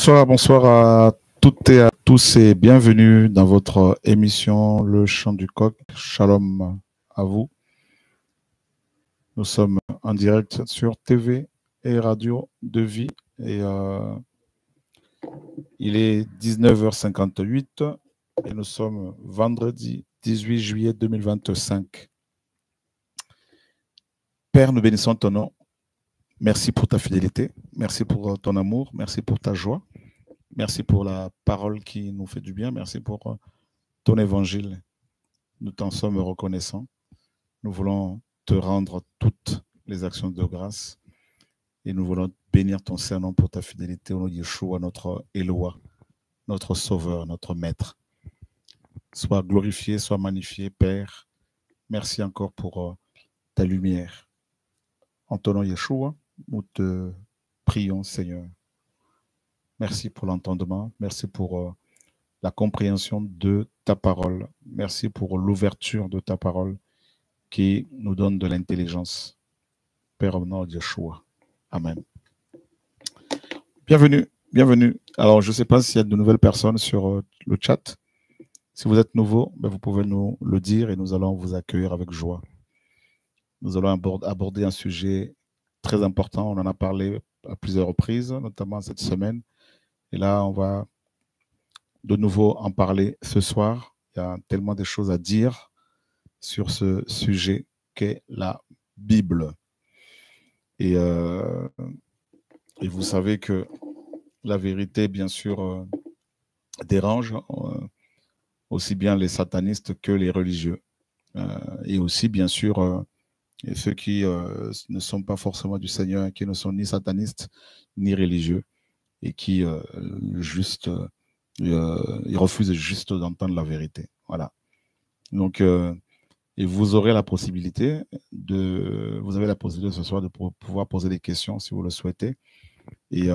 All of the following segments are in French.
Bonsoir à toutes et à tous et bienvenue dans votre émission Le Chant du Coq. Shalom à vous. Nous sommes en direct sur TV et radio de vie et il est 19h58 et nous sommes vendredi 18 juillet 2025. Père, nous bénissons ton nom. Merci pour ta fidélité, merci pour ton amour, merci pour ta joie, merci pour la parole qui nous fait du bien, merci pour ton évangile. Nous t'en sommes reconnaissants. Nous voulons te rendre toutes les actions de grâce et nous voulons bénir ton Saint-Nom pour ta fidélité au nom de Yeshua, notre Éloi, notre Sauveur, notre Maître. Sois glorifié, sois magnifié, Père. Merci encore pour ta lumière. En ton nom, Yeshua, nous te prions, Seigneur. Merci pour l'entendement. Merci pour la compréhension de ta parole. Merci pour l'ouverture de ta parole qui nous donne de l'intelligence. Père au nom de Yeshua. Amen. Bienvenue, bienvenue. Alors, je ne sais pas s'il y a de nouvelles personnes sur le chat. Si vous êtes nouveau, vous pouvez nous le dire et nous allons vous accueillir avec joie. Nous allons aborder un sujet très important. On en a parlé à plusieurs reprises, notamment cette semaine. Et là, on va de nouveau en parler ce soir. Il y a tellement de choses à dire sur ce sujet qu'est la Bible. Et vous savez que la vérité, bien sûr, dérange aussi bien les satanistes que les religieux. Et aussi, bien sûr, et ceux qui ne sont pas forcément du Seigneur, qui ne sont ni satanistes ni religieux, et qui ils refusent juste d'entendre la vérité. Voilà. Donc, et vous avez la possibilité ce soir de pouvoir poser des questions si vous le souhaitez. Et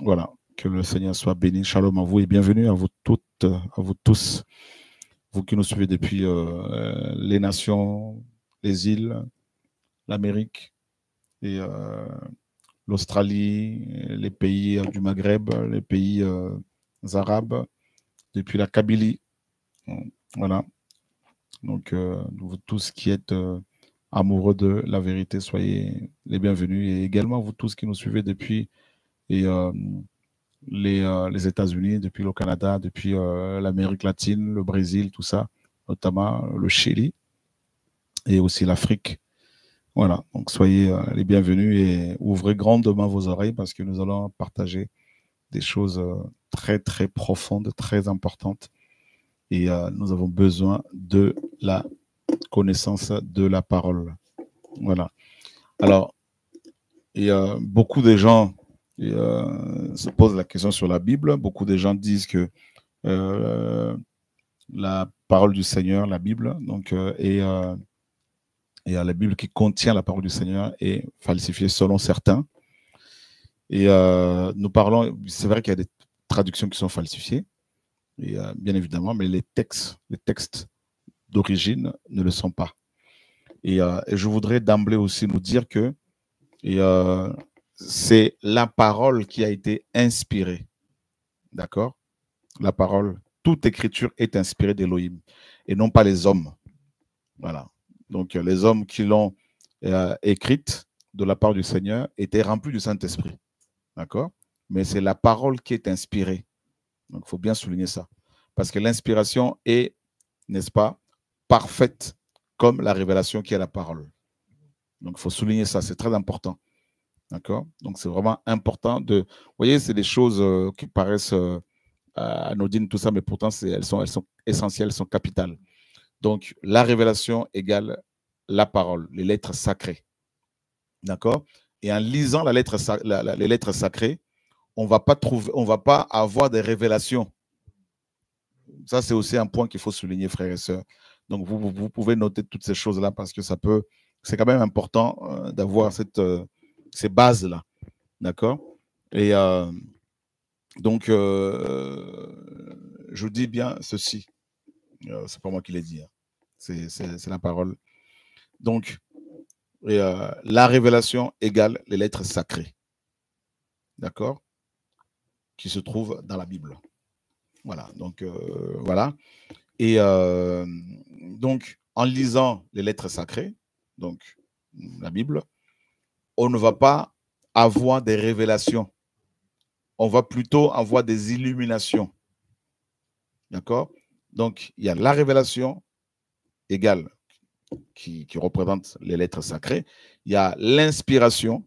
voilà, que le Seigneur soit béni. Shalom à vous et bienvenue à vous toutes, à vous tous, vous qui nous suivez depuis les nations, les îles, l'Amérique et l'Australie, les pays du Maghreb, les pays arabes, depuis la Kabylie. Voilà. Donc, vous tous qui êtes amoureux de la vérité, soyez les bienvenus. Et également, vous tous qui nous suivez depuis les États-Unis, depuis le Canada, depuis l'Amérique latine, le Brésil, tout ça, notamment le Chili et aussi l'Afrique. Voilà, donc soyez les bienvenus et ouvrez grandement vos oreilles parce que nous allons partager des choses très, très profondes, très importantes. Et nous avons besoin de la connaissance de la parole. Voilà. Alors, beaucoup de gens se posent la question sur la Bible. Beaucoup de gens disent que la parole du Seigneur, la Bible, donc, et la Bible qui contient la parole du Seigneur est falsifiée selon certains. Et nous parlons, c'est vrai qu'il y a des traductions qui sont falsifiées, et, bien évidemment, mais les textes d'origine ne le sont pas. Et je voudrais d'emblée aussi nous dire que c'est la parole qui a été inspirée. D'accord? La parole, toute écriture est inspirée d'Élohim et non pas les hommes. Voilà. Donc, les hommes qui l'ont écrite de la part du Seigneur étaient remplis du Saint-Esprit. D'accord? Mais c'est la parole qui est inspirée. Donc, il faut bien souligner ça. Parce que l'inspiration est, n'est-ce pas, parfaite comme la révélation qui est la parole. Donc, il faut souligner ça, c'est très important. D'accord? Donc, c'est vraiment important de... Vous voyez, c'est des choses qui paraissent anodines, tout ça, mais pourtant, elles sont essentielles, elles sont capitales. Donc, la révélation égale la parole, les lettres sacrées. D'accord? Et en lisant les lettres sacrées, on va pas avoir des révélations. Ça, c'est aussi un point qu'il faut souligner, frères et sœurs. Donc, vous pouvez noter toutes ces choses-là parce que c'est quand même important d'avoir ces bases-là. D'accord? Et donc, je vous dis bien ceci. C'est pas moi qui l'ai dit. Hein. C'est la parole. Donc, la révélation égale les lettres sacrées. D'accord? qui se trouvent dans la Bible. Voilà, donc voilà. Et donc, en lisant les lettres sacrées, donc la Bible, on ne va pas avoir des révélations. On va plutôt avoir des illuminations. D'accord? Donc, il y a la révélation égale qui représente les lettres sacrées. Il y a l'inspiration.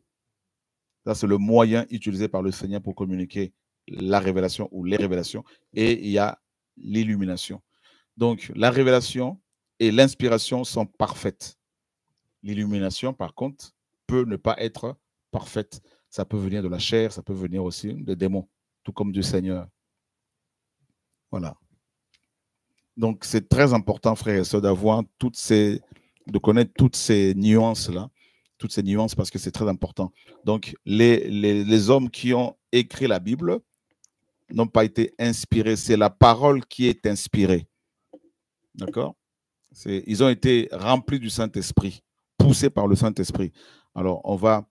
Ça, c'est le moyen utilisé par le Seigneur pour communiquer la révélation ou les révélations. Et il y a l'illumination. Donc, la révélation et l'inspiration sont parfaites. L'illumination, par contre, peut ne pas être parfaite. Ça peut venir de la chair, ça peut venir aussi des démons, tout comme du Seigneur. Voilà. Donc, c'est très important, frères et sœurs, de connaître toutes ces nuances-là, toutes ces nuances, parce que c'est très important. Donc, les hommes qui ont écrit la Bible n'ont pas été inspirés. C'est la parole qui est inspirée. D'accord? Ils ont été remplis du Saint-Esprit, poussés par le Saint-Esprit. Alors, on va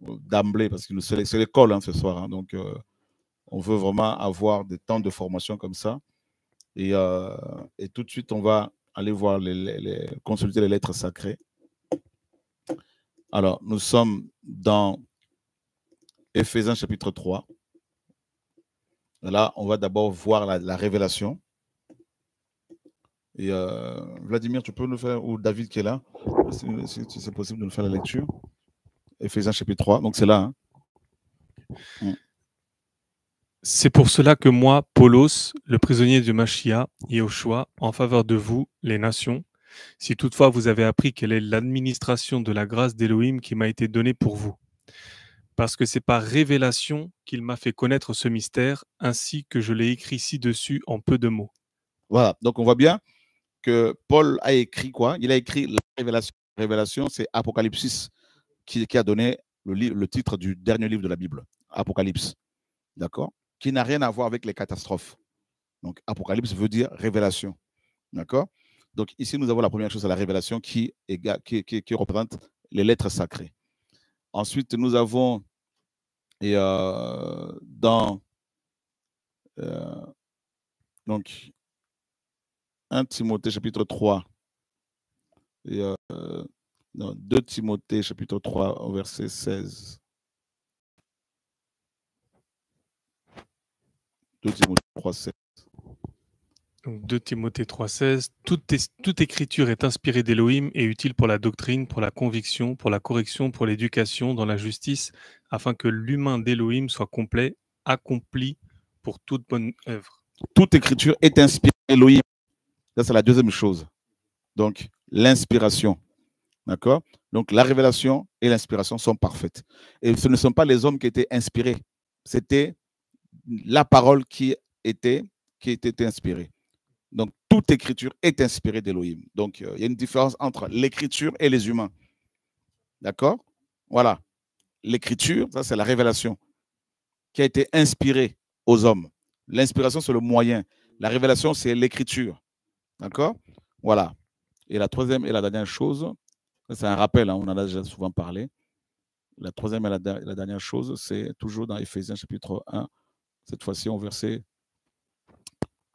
d'emblée, parce que c'est l'école ce soir, hein, donc on veut vraiment avoir des temps de formation comme ça. Et tout de suite, on va aller voir, consulter les lettres sacrées. Alors, nous sommes dans Éphésiens chapitre 3. Là, on va d'abord voir la révélation. Et Vladimir, tu peux nous faire, ou David qui est là, si c'est possible de nous faire la lecture. Éphésiens chapitre 3, donc c'est là. Hein. C'est pour cela que moi, Paulos, le prisonnier de Machia, Yehoshua, en faveur de vous, les nations, si toutefois vous avez appris quelle est l'administration de la grâce d'Élohim qui m'a été donnée pour vous. Parce que c'est par révélation qu'il m'a fait connaître ce mystère, ainsi que je l'ai écrit ci-dessus en peu de mots. Voilà, donc on voit bien que Paul a écrit quoi? Il a écrit la révélation. La révélation, c'est Apocalypse qui a donné le titre du dernier livre de la Bible, Apocalypse. D'accord? Qui n'a rien à voir avec les catastrophes. Donc, Apocalypse veut dire révélation. D'accord? Donc, ici, nous avons la première chose, c'est la révélation qui représente les lettres sacrées. Ensuite, nous avons dans donc 1 Timothée chapitre 3 et 2 Timothée chapitre 3 verset 16. 2 Timothée 3, 16. Donc 2 Timothée 3,16, toute écriture est inspirée d'Élohim et utile pour la doctrine, pour la conviction, pour la correction, pour l'éducation, dans la justice, afin que l'humain d'Élohim soit complet, accompli pour toute bonne œuvre. Toute écriture est inspirée d'Élohim. Ça, c'est la deuxième chose. Donc, l'inspiration. D'accord? Donc, la révélation et l'inspiration sont parfaites. Et ce ne sont pas les hommes qui étaient inspirés. C'était la parole qui était inspirée. Donc, toute écriture est inspirée d'Élohim. Donc, il y a une différence entre l'écriture et les humains. D'accord? Voilà. L'écriture, ça, c'est la révélation qui a été inspirée aux hommes. L'inspiration, c'est le moyen. La révélation, c'est l'écriture. D'accord? Voilà. Et la troisième et la dernière chose, c'est un rappel, hein, on en a déjà souvent parlé. La troisième et la dernière chose, c'est toujours dans Éphésiens chapitre 1, cette fois-ci au verset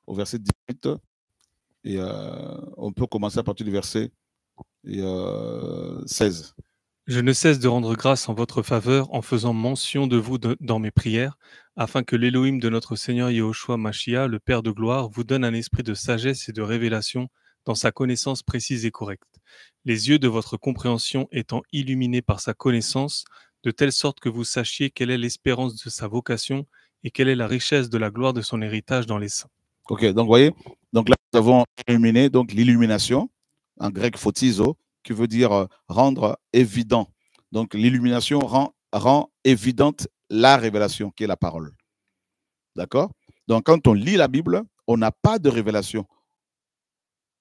18. Et on peut commencer à partir du verset 16. Je ne cesse de rendre grâce en votre faveur en faisant mention de vous dans mes prières, afin que l'Élohim de notre Seigneur Yehoshua Mashiach, le Père de gloire, vous donne un esprit de sagesse et de révélation dans sa connaissance précise et correcte, les yeux de votre compréhension étant illuminés par sa connaissance, de telle sorte que vous sachiez quelle est l'espérance de sa vocation et quelle est la richesse de la gloire de son héritage dans les saints. Ok, donc vous voyez, donc là nous avons illuminé, donc l'illumination, en grec photizo, qui veut dire rendre évident. Donc l'illumination rend évidente la révélation, qui est la parole. D'accord? Donc quand on lit la Bible, on n'a pas de révélation.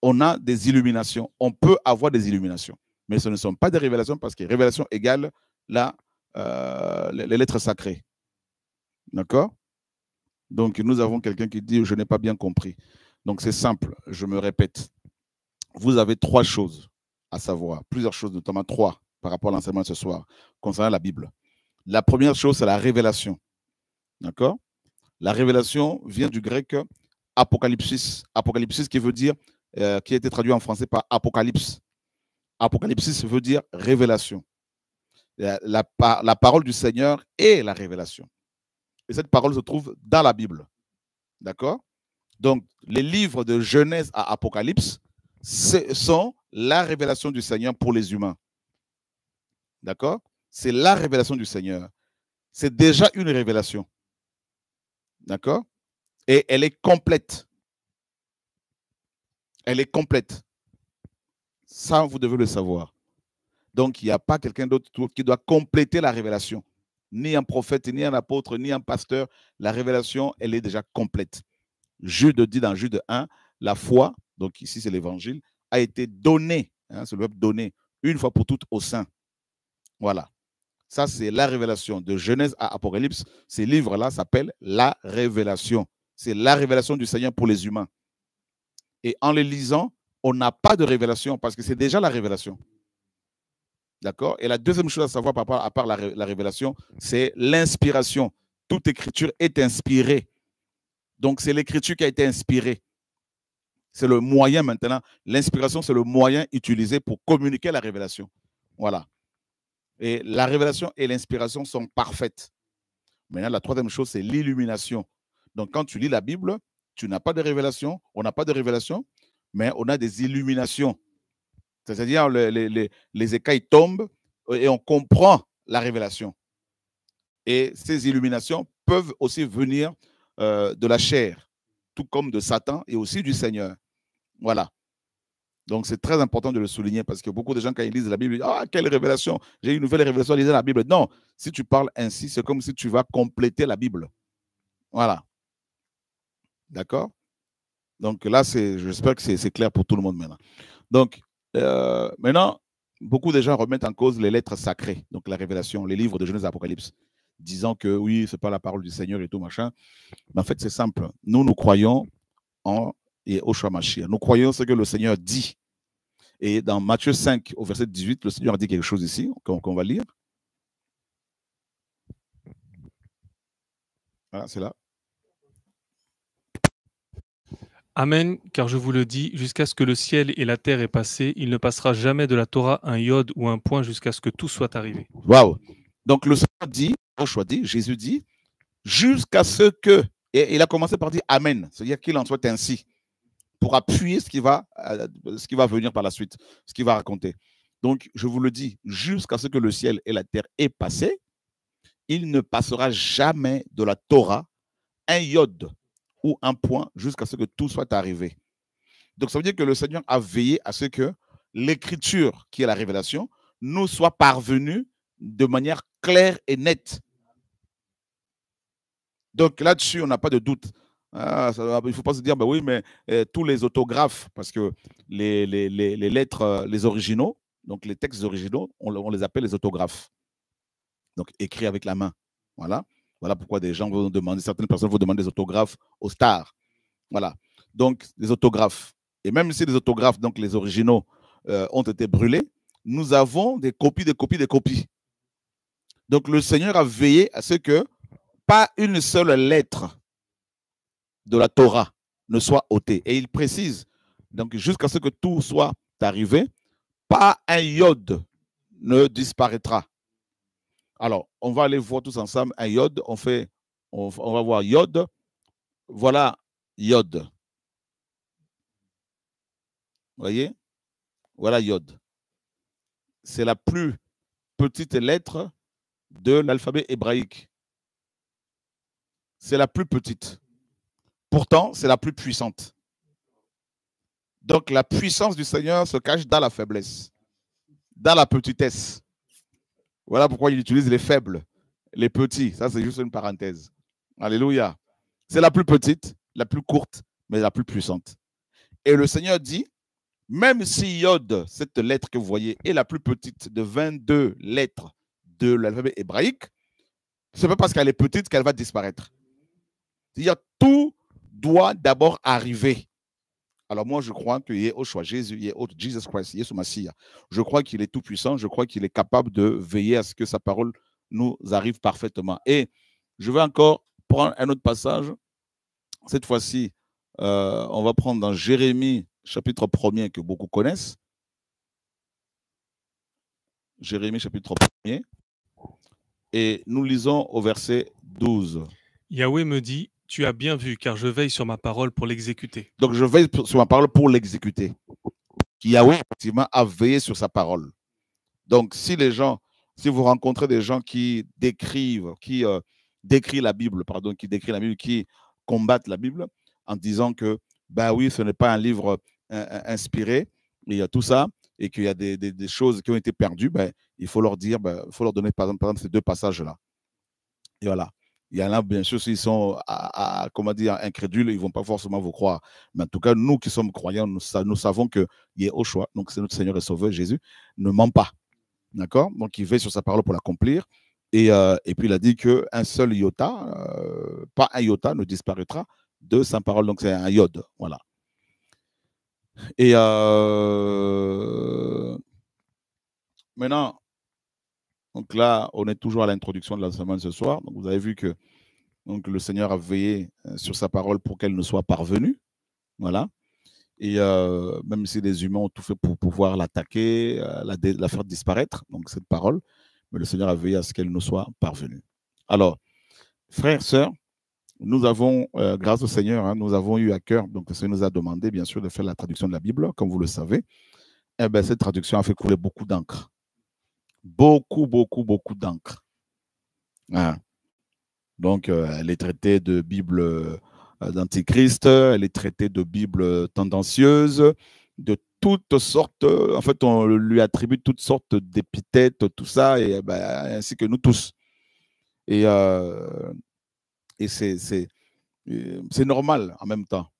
On a des illuminations. On peut avoir des illuminations. Mais ce ne sont pas des révélations parce que révélation égale les lettres sacrées. D'accord? Donc, nous avons quelqu'un qui dit « je n'ai pas bien compris ». Donc, c'est simple, je me répète. Vous avez trois choses à savoir, plusieurs choses, notamment trois, par rapport à l'enseignement de ce soir, concernant la Bible. La première chose, c'est la révélation. D'accord? La révélation vient du grec apocalypsis. Apocalypsis qui veut dire, qui a été traduit en français par apocalypse. Apocalypsis veut dire révélation. La parole du Seigneur est la révélation. Et cette parole se trouve dans la Bible. D'accord? Donc, les livres de Genèse à Apocalypse sont la révélation du Seigneur pour les humains. D'accord? C'est la révélation du Seigneur. C'est déjà une révélation. D'accord? Et elle est complète. Elle est complète. Ça, vous devez le savoir. Donc, il n'y a pas quelqu'un d'autre qui doit compléter la révélation. Ni un prophète, ni un apôtre, ni un pasteur. La révélation, elle est déjà complète. Jude dit dans Jude 1, la foi, donc ici c'est l'évangile, a été donnée, c'est le verbe donner, une fois pour toutes aux saints. Voilà. Ça, c'est la révélation. De Genèse à Apocalypse, ces livres-là s'appellent la révélation. C'est la révélation du Seigneur pour les humains. Et en les lisant, on n'a pas de révélation parce que c'est déjà la révélation. D'accord? Et la deuxième chose à savoir à part la révélation, c'est l'inspiration. Toute écriture est inspirée. Donc, c'est l'écriture qui a été inspirée. C'est le moyen maintenant. L'inspiration, c'est le moyen utilisé pour communiquer la révélation. Voilà. Et la révélation et l'inspiration sont parfaites. Maintenant, la troisième chose, c'est l'illumination. Donc, quand tu lis la Bible, tu n'as pas de révélation, on n'a pas de révélation, mais on a des illuminations. C'est-à-dire, les écailles tombent et on comprend la révélation. Et ces illuminations peuvent aussi venir de la chair, tout comme de Satan et aussi du Seigneur. Voilà. Donc, c'est très important de le souligner parce que beaucoup de gens, quand ils lisent la Bible, ils disent « Ah, quelle révélation! J'ai eu une nouvelle révélation à lire la Bible. » Non, si tu parles ainsi, c'est comme si tu vas compléter la Bible. Voilà. D'accord? Donc là, j'espère que c'est clair pour tout le monde maintenant. Donc, maintenant, beaucoup de gens remettent en cause les lettres sacrées, donc la révélation, les livres de Genèse et Apocalypse, disant que oui, ce n'est pas la parole du Seigneur et tout, machin. Mais en fait, c'est simple. Nous croyons en Yehoshua Mashiach. Nous croyons ce que le Seigneur dit. Et dans Matthieu 5, au verset 18, le Seigneur dit quelque chose ici, qu'on va lire. Voilà, c'est là. Amen, car je vous le dis, jusqu'à ce que le ciel et la terre aient passé, il ne passera jamais de la Torah un iode ou un point jusqu'à ce que tout soit arrivé. Waouh! Donc le Seigneur dit, Jésus dit, jusqu'à ce que, et il a commencé par dire Amen, c'est-à-dire qu'il en soit ainsi, pour appuyer ce qui va venir par la suite, ce qu'il va raconter. Donc je vous le dis, jusqu'à ce que le ciel et la terre aient passé, il ne passera jamais de la Torah un iode ou un point jusqu'à ce que tout soit arrivé. Donc ça veut dire que le Seigneur a veillé à ce que l'écriture, qui est la révélation, nous soit parvenue de manière claire et nette. Donc là-dessus, on n'a pas de doute. Il ne faut pas se dire, bah oui, mais tous les autographes, parce que les lettres, les originaux, donc les textes originaux, on les appelle les autographes. Donc écrits avec la main. Voilà. Voilà pourquoi des gens vont demander, certaines personnes vont demander des autographes aux stars. Voilà. Donc, des autographes. Et même si les autographes, donc les originaux, ont été brûlés, nous avons des copies, des copies, des copies. Donc, le Seigneur a veillé à ce que pas une seule lettre de la Torah ne soit ôtée. Et il précise, donc jusqu'à ce que tout soit arrivé, pas un iode ne disparaîtra. Alors, on va aller voir tous ensemble un iode. On va voir iode. Voilà iode. Vous voyez? Voilà iode. C'est la plus petite lettre de l'alphabet hébraïque. C'est la plus petite. Pourtant, c'est la plus puissante. Donc, la puissance du Seigneur se cache dans la faiblesse, dans la petitesse. Voilà pourquoi il utilise les faibles, les petits. Ça, c'est juste une parenthèse. Alléluia. C'est la plus petite, la plus courte, mais la plus puissante. Et le Seigneur dit, même si Yod, cette lettre que vous voyez, est la plus petite de 22 lettres de l'alphabet hébraïque, ce n'est pas parce qu'elle est petite qu'elle va disparaître. C'est-à-dire, tout doit d'abord arriver. Alors moi, je crois que Yehoshua, Jésus, Jesus Christ, Yeshua Mashiach, je crois qu'il est tout puissant, je crois qu'il est capable de veiller à ce que sa parole nous arrive parfaitement. Et je vais encore prendre un autre passage. Cette fois-ci, on va prendre dans Jérémie, chapitre 1er, que beaucoup connaissent. Jérémie, chapitre 1er. Et nous lisons au verset 12. Yahweh me dit, tu as bien vu, car je veille sur ma parole pour l'exécuter. Donc, je veille sur ma parole pour l'exécuter. Yahweh, effectivement, a veillé sur sa parole. Donc, si vous rencontrez des gens qui décrivent, qui décrivent la Bible, qui combattent la Bible en disant que, ben oui, ce n'est pas un livre inspiré, il y a tout ça, et qu'il y a des choses qui ont été perdues, ben, il faut leur dire, il faut leur donner, par exemple, ces deux passages-là. Et voilà. Il y en a, bien sûr, s'ils sont incrédules, ils ne vont pas forcément vous croire. Mais en tout cas, nous qui sommes croyants, nous savons que Yehoshua, donc c'est notre Seigneur et Sauveur Jésus, ne ment pas. D'accord? Donc, il veille sur sa parole pour l'accomplir. Et puis, il a dit qu'un seul iota, pas un iota, ne disparaîtra de sa parole. Donc, c'est un iode. Voilà. Et maintenant, donc là, on est toujours à l'introduction de la semaine ce soir. Donc, vous avez vu que donc, le Seigneur a veillé sur sa parole pour qu'elle ne soit parvenue. Voilà. Et même si les humains ont tout fait pour pouvoir l'attaquer, la faire disparaître, donc cette parole, mais le Seigneur a veillé à ce qu'elle nous soit parvenue. Alors, frères, sœurs, nous avons, grâce au Seigneur, nous avons eu à cœur, donc le Seigneur nous a demandé, bien sûr, de faire la traduction de la Bible, comme vous le savez. Eh bien, cette traduction a fait couler beaucoup d'encre. Beaucoup, beaucoup, beaucoup d'encre. Hein. Donc, elle est traitée de Bible d'Antichrist, elle est traitée de Bible tendancieuse, de toutes sortes. En fait, on lui attribue toutes sortes d'épithètes, tout ça, et ainsi que nous tous. Et c'est normal en même temps.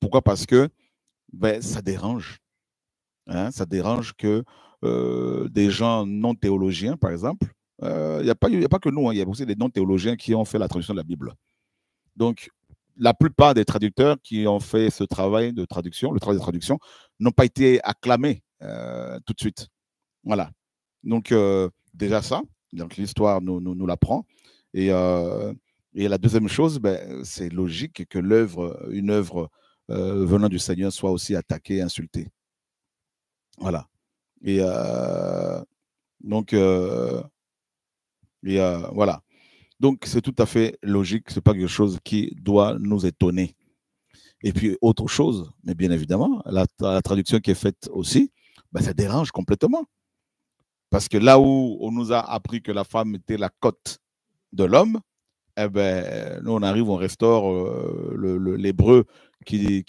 Pourquoi? Parce que ça dérange. Hein, ça dérange que des gens non théologiens, par exemple, il n'y a pas que nous, il y a aussi des non théologiens qui ont fait la traduction de la Bible. Donc, la plupart des traducteurs qui ont fait ce travail de traduction, le travail de traduction, n'ont pas été acclamés tout de suite. Voilà. Donc, déjà ça, donc l'histoire nous l'apprend. Et la deuxième chose, c'est logique que une œuvre venant du Seigneur soit aussi attaquée, insultée. Voilà. Et donc, voilà. Donc, c'est tout à fait logique. Ce n'est pas quelque chose qui doit nous étonner. Et puis, autre chose, mais bien évidemment, la traduction qui est faite aussi, ça dérange complètement. Parce que là où on nous a appris que la femme était la côte de l'homme, nous, on arrive, on restaure l'hébreu qui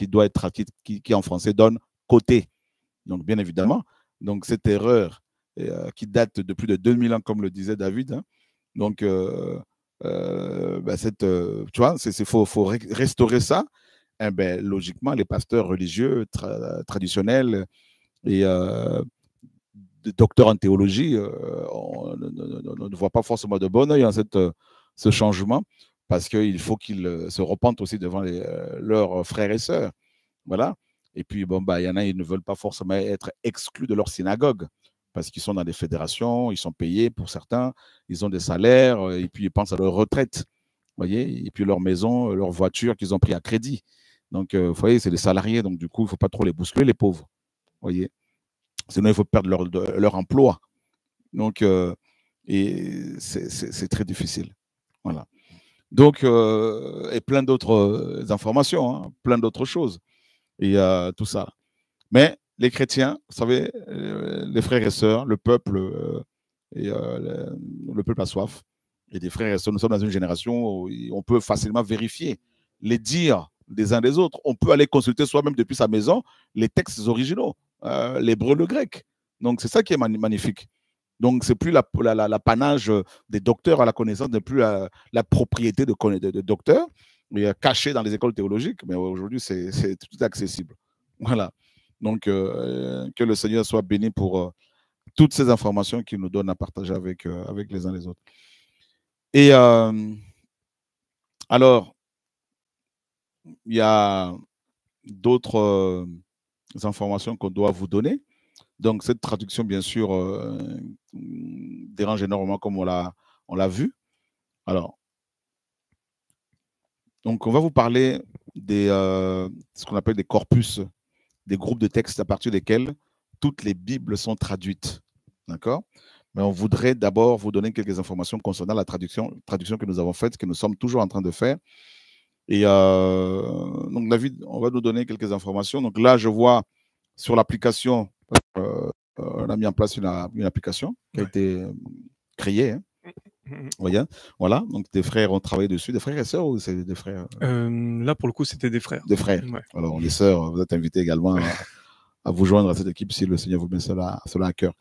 doit être, qui en français donne côté. Donc, bien évidemment, donc cette erreur qui date de plus de 2000 ans, comme le disait David, hein, donc, tu vois, il faut restaurer ça. Logiquement, les pasteurs religieux traditionnels et docteurs en théologie on ne voient pas forcément de bon oeil ce changement, parce qu'il faut qu'ils se repentent aussi devant leurs frères et sœurs. Voilà. Et puis, il y en a, ils ne veulent pas forcément être exclus de leur synagogue, parce qu'ils sont dans des fédérations, ils sont payés pour certains, ils ont des salaires, et puis ils pensent à leur retraite, voyez, et puis leur maison, leur voiture qu'ils ont pris à crédit. Donc, vous voyez, c'est des salariés, donc du coup, il ne faut pas trop les bousculer, les pauvres, voyez. Sinon, il faut perdre leur emploi. Donc, et c'est très difficile. Voilà. Donc, et plein d'autres informations, hein, plein d'autres choses, et tout ça. Mais les chrétiens, vous savez, les frères et sœurs, le peuple, le peuple a soif. Et des frères et sœurs, nous sommes dans une génération où on peut facilement vérifier les dires des uns des autres. On peut aller consulter soi-même depuis sa maison les textes originaux, l'hébreu, le grec. Donc, c'est ça qui est magnifique. Donc, c'est plus l'apanage des docteurs à la connaissance, n'est plus la propriété de docteurs, mais cachée dans les écoles théologiques. Mais aujourd'hui, c'est tout accessible. Voilà. Donc, que le Seigneur soit béni pour toutes ces informations qu'il nous donne à partager avec les uns les autres. Et alors, il y a d'autres informations qu'on doit vous donner. Donc, cette traduction, bien sûr, dérange énormément, comme on l'a vu. Alors, Donc, on va vous parler des ce qu'on appelle des corpus, des groupes de textes à partir desquels toutes les Bibles sont traduites. D'accord? Mais on voudrait d'abord vous donner quelques informations concernant la traduction que nous avons faite, que nous sommes toujours en train de faire. Et donc, David, on va nous donner quelques informations. Donc là, je vois sur l'application, on a mis en place une application qui a été créée. Hein. Voyez, voilà, donc tes frères ont travaillé dessus, des frères et sœurs ou c'est des frères Là, pour le coup, c'était des frères. Des frères. Ouais. Alors, les sœurs, vous êtes invités également à vous joindre à cette équipe si le Seigneur vous met cela à cœur.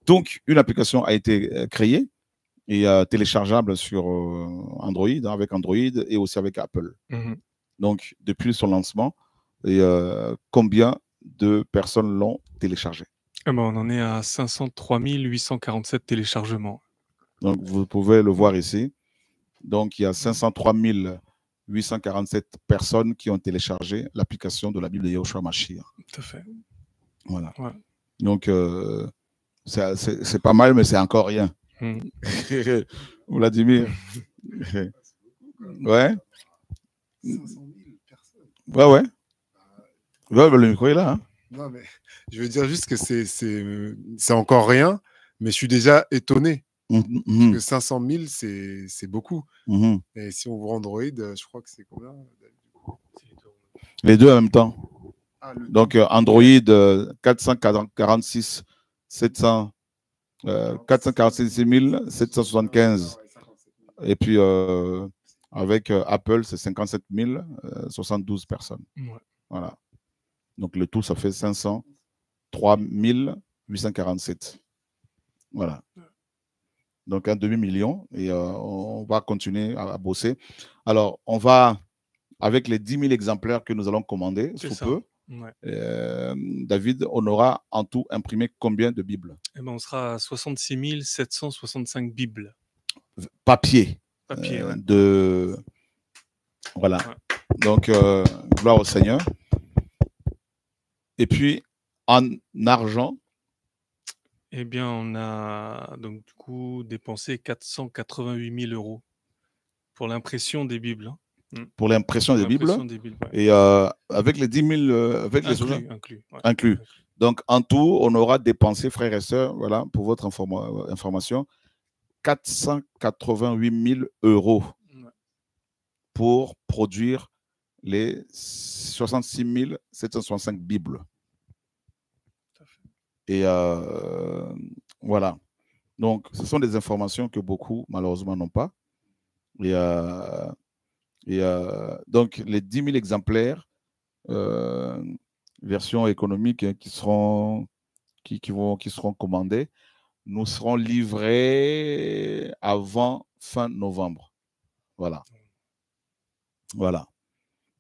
Donc, une application a été créée et téléchargeable sur Android, hein, avec Android et aussi avec Apple. Donc, depuis son lancement, et, combien de personnes l'ont téléchargé? On en est à 503 847 téléchargements. Donc, vous pouvez le voir ici. Donc, il y a 503 847 personnes qui ont téléchargé l'application de la Bible de Yahushua Mashiach. Tout à fait. Voilà. Ouais. Donc, c'est pas mal, mais c'est encore rien. Vladimir. Ouais. 500 000 personnes. Ouais. Ouais, le micro est là. Hein. Non, mais je veux dire juste que c'est encore rien, mais je suis déjà étonné. Parce que 500 000, c'est beaucoup. Et si on voit Android, je crois que c'est combien? Les deux en même temps. Ah, donc, Android 446 775. Et puis, avec Apple, c'est 57 072 personnes. Ouais. Voilà. Donc, le tout, ça fait 503 847. Voilà. Donc, un demi-million. Et on va continuer à bosser. Alors, on va, avec les 10 000 exemplaires que nous allons commander sous peu, ouais. David, on aura en tout imprimé combien de Bibles? On sera à 66 765 Bibles. Papier. Ouais. Voilà. Ouais. Donc, gloire au Seigneur. Et puis, en argent, on a donc du coup dépensé 488 000 € pour l'impression des Bibles. Pour l'impression des Bibles. Ouais. Et avec les 10 000... avec inclus. Ouais. Donc, en tout, on aura dépensé, frères et sœurs, voilà, pour votre information, 488 000 € pour produire les 66 765 Bibles. Et voilà. Donc, ce sont des informations que beaucoup, malheureusement, n'ont pas. Et donc, les 10 000 exemplaires, version économique, qui seront commandés, nous serons livrés avant fin novembre. Voilà. Voilà.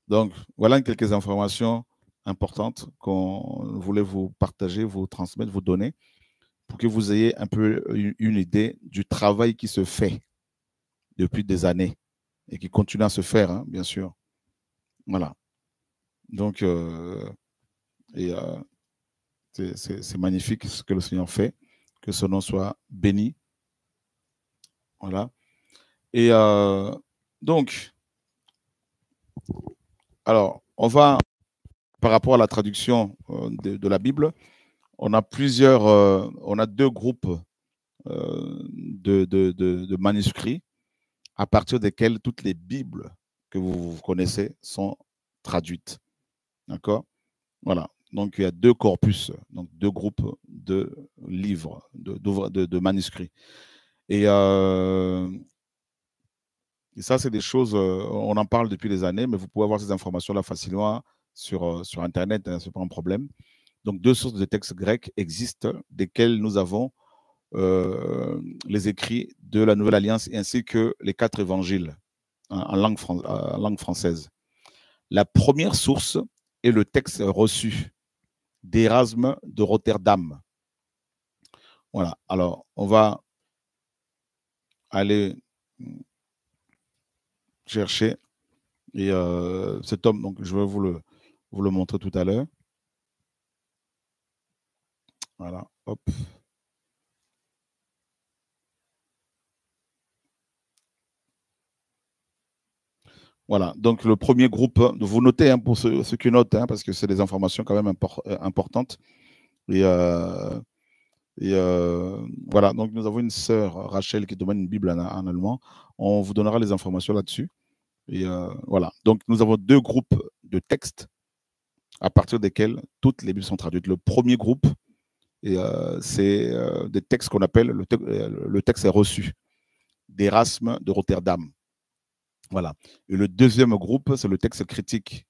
Donc, voilà quelques informations importantes qu'on voulait vous partager, vous transmettre, vous donner, pour que vous ayez un peu une idée du travail qui se fait depuis des années et qui continue à se faire, hein, bien sûr. Voilà. Donc, c'est magnifique ce que le Seigneur fait, que son nom soit béni. Voilà. Et donc, alors, on va, par rapport à la traduction de la Bible, on a on a deux groupes de manuscrits à partir desquels toutes les Bibles que vous connaissez sont traduites. D'accord? Voilà. Donc, il y a deux corpus, donc deux groupes de livres, de manuscrits. Et ça, c'est des choses, on en parle depuis des années, mais vous pouvez avoir ces informations-là facilement sur Internet, hein, ce n'est pas un problème. Donc, deux sources de textes grecs existent, desquelles nous avons les écrits de la Nouvelle Alliance ainsi que les 4 évangiles en langue française. La première source est le texte reçu d'Erasme de Rotterdam. Voilà. Alors, on va aller chercher et cet homme, donc je vais vous le montrer tout à l'heure. Voilà. Hop. Voilà, donc le premier groupe, vous notez hein, pour ceux qui notent, hein, parce que c'est des informations quand même importantes. Et voilà, donc nous avons une sœur, Rachel, qui demande une Bible en allemand. On vous donnera les informations là-dessus. Et voilà, donc nous avons deux groupes de textes à partir desquels toutes les Bibles sont traduites. Le premier groupe, c'est des textes qu'on appelle, le texte est reçu, d'Erasme de Rotterdam. Voilà. Et le deuxième groupe, c'est le texte critique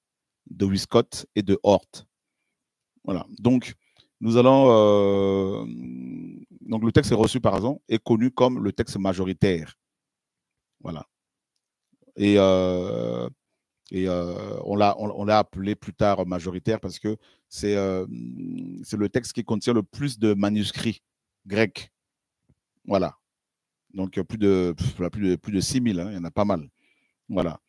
de Wiskott et de Hort. Voilà. Donc, nous allons. Donc, le texte reçu, par exemple, est connu comme le texte majoritaire. Voilà. Et on l'a appelé plus tard majoritaire parce que c'est le texte qui contient le plus de manuscrits grecs. Voilà. Donc, plus de 6000, hein, il y en a pas mal. Voilà.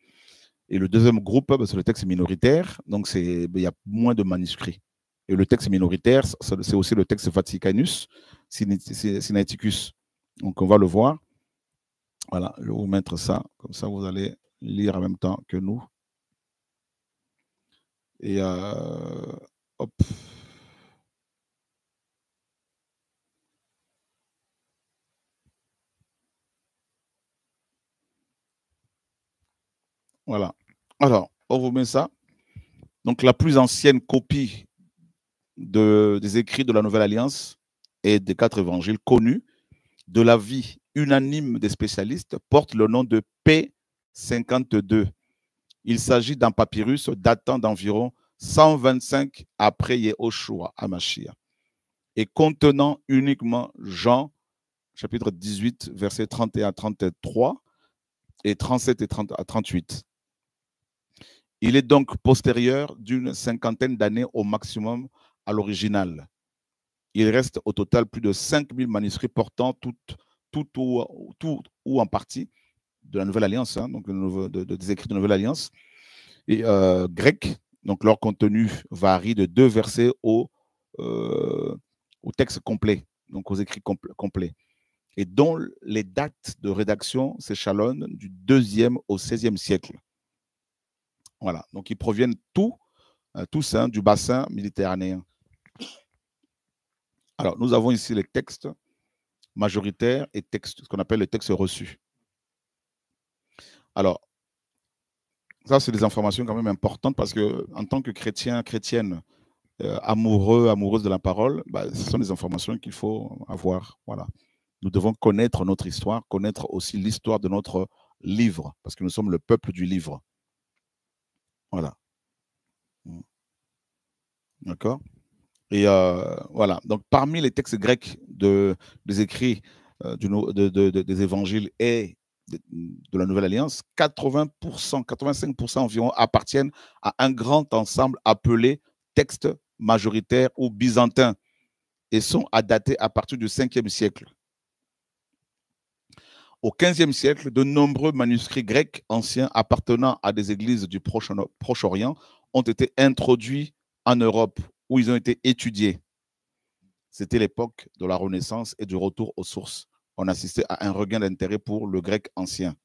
Et le deuxième groupe, c'est le texte minoritaire. Donc, il y a moins de manuscrits. Et le texte minoritaire, c'est aussi le texte Vaticanus Sinaiticus. Donc, on va le voir. Voilà, je vais vous mettre ça. Comme ça, vous allez lire en même temps que nous. Et hop. Voilà. Alors, on vous met ça. Donc, la plus ancienne copie des écrits de la Nouvelle Alliance et des 4 évangiles connus de l'avis unanime des spécialistes porte le nom de P52. Il s'agit d'un papyrus datant d'environ 125 après Yehoshua Hamashiach et contenant uniquement Jean, chapitre 18, versets 31 à 33 et 37 et 30 à 38. Il est donc postérieur d'une cinquantaine d'années au maximum à l'original. Il reste au total plus de 5000 manuscrits portant tout ou en partie de la Nouvelle Alliance, hein, donc des écrits de la Nouvelle Alliance, et grec. Donc leur contenu varie de 2 versets au texte complet, donc aux écrits complets, et dont les dates de rédaction s'échelonnent du 2e au 16e siècle. Voilà, donc ils proviennent tous hein, du bassin méditerranéen. Alors, nous avons ici les textes majoritaires et ce qu'on appelle les textes reçus. Alors, ça, c'est des informations quand même importantes parce que en tant que chrétien, chrétienne, amoureuse de la parole, ce sont des informations qu'il faut avoir. Voilà. Nous devons connaître notre histoire, connaître aussi l'histoire de notre livre, parce que nous sommes le peuple du livre. Voilà. D'accord? Et voilà. Donc, parmi les textes grecs des écrits des évangiles et de la Nouvelle Alliance, 80%, 85% environ appartiennent à un grand ensemble appelé texte majoritaire ou byzantin et sont datés à partir du 5e siècle. Au 15e siècle, de nombreux manuscrits grecs anciens appartenant à des églises du Proche-Orient ont été introduits en Europe où ils ont été étudiés. C'était l'époque de la Renaissance et du retour aux sources. On assistait à un regain d'intérêt pour le grec ancien.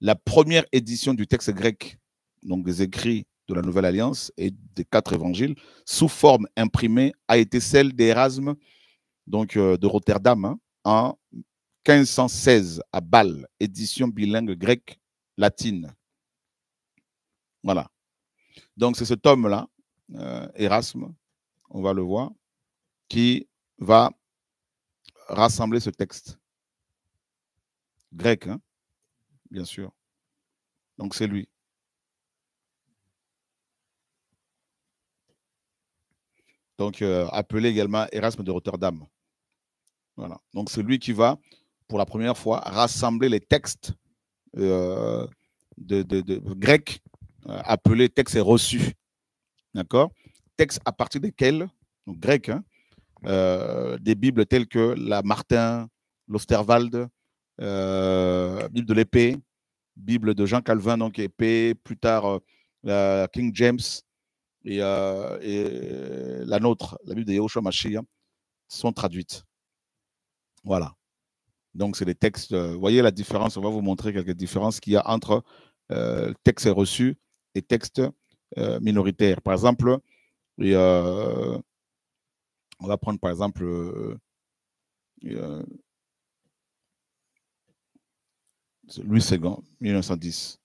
La première édition du texte grec, donc des écrits de la Nouvelle Alliance et des 4 évangiles, sous forme imprimée, a été celle d'Erasme, donc de Rotterdam, hein, en 1516 à Bâle, édition bilingue grecque-latine. Voilà. Donc c'est ce tome-là, Erasme, on va le voir, qui va rassembler ce texte grec, hein, bien sûr. Donc c'est lui. Donc appelé également Erasme de Rotterdam. Voilà. Donc c'est lui qui va, pour la première fois, rassembler les textes grecs appelés textes reçus. D'accord? Textes à partir desquels, donc grecs, hein, des Bibles telles que la Martin, l'Osterwald, Bible de l'épée, Bible de Jean Calvin, donc épée, plus tard King James et la nôtre, la Bible de Yehoshua Mashiach, sont traduites. Voilà. Donc, c'est des textes. Vous voyez la différence, on va vous montrer quelques différences qu'il y a entre texte reçu et texte minoritaire. Par exemple, on va prendre par exemple Louis II, 1910.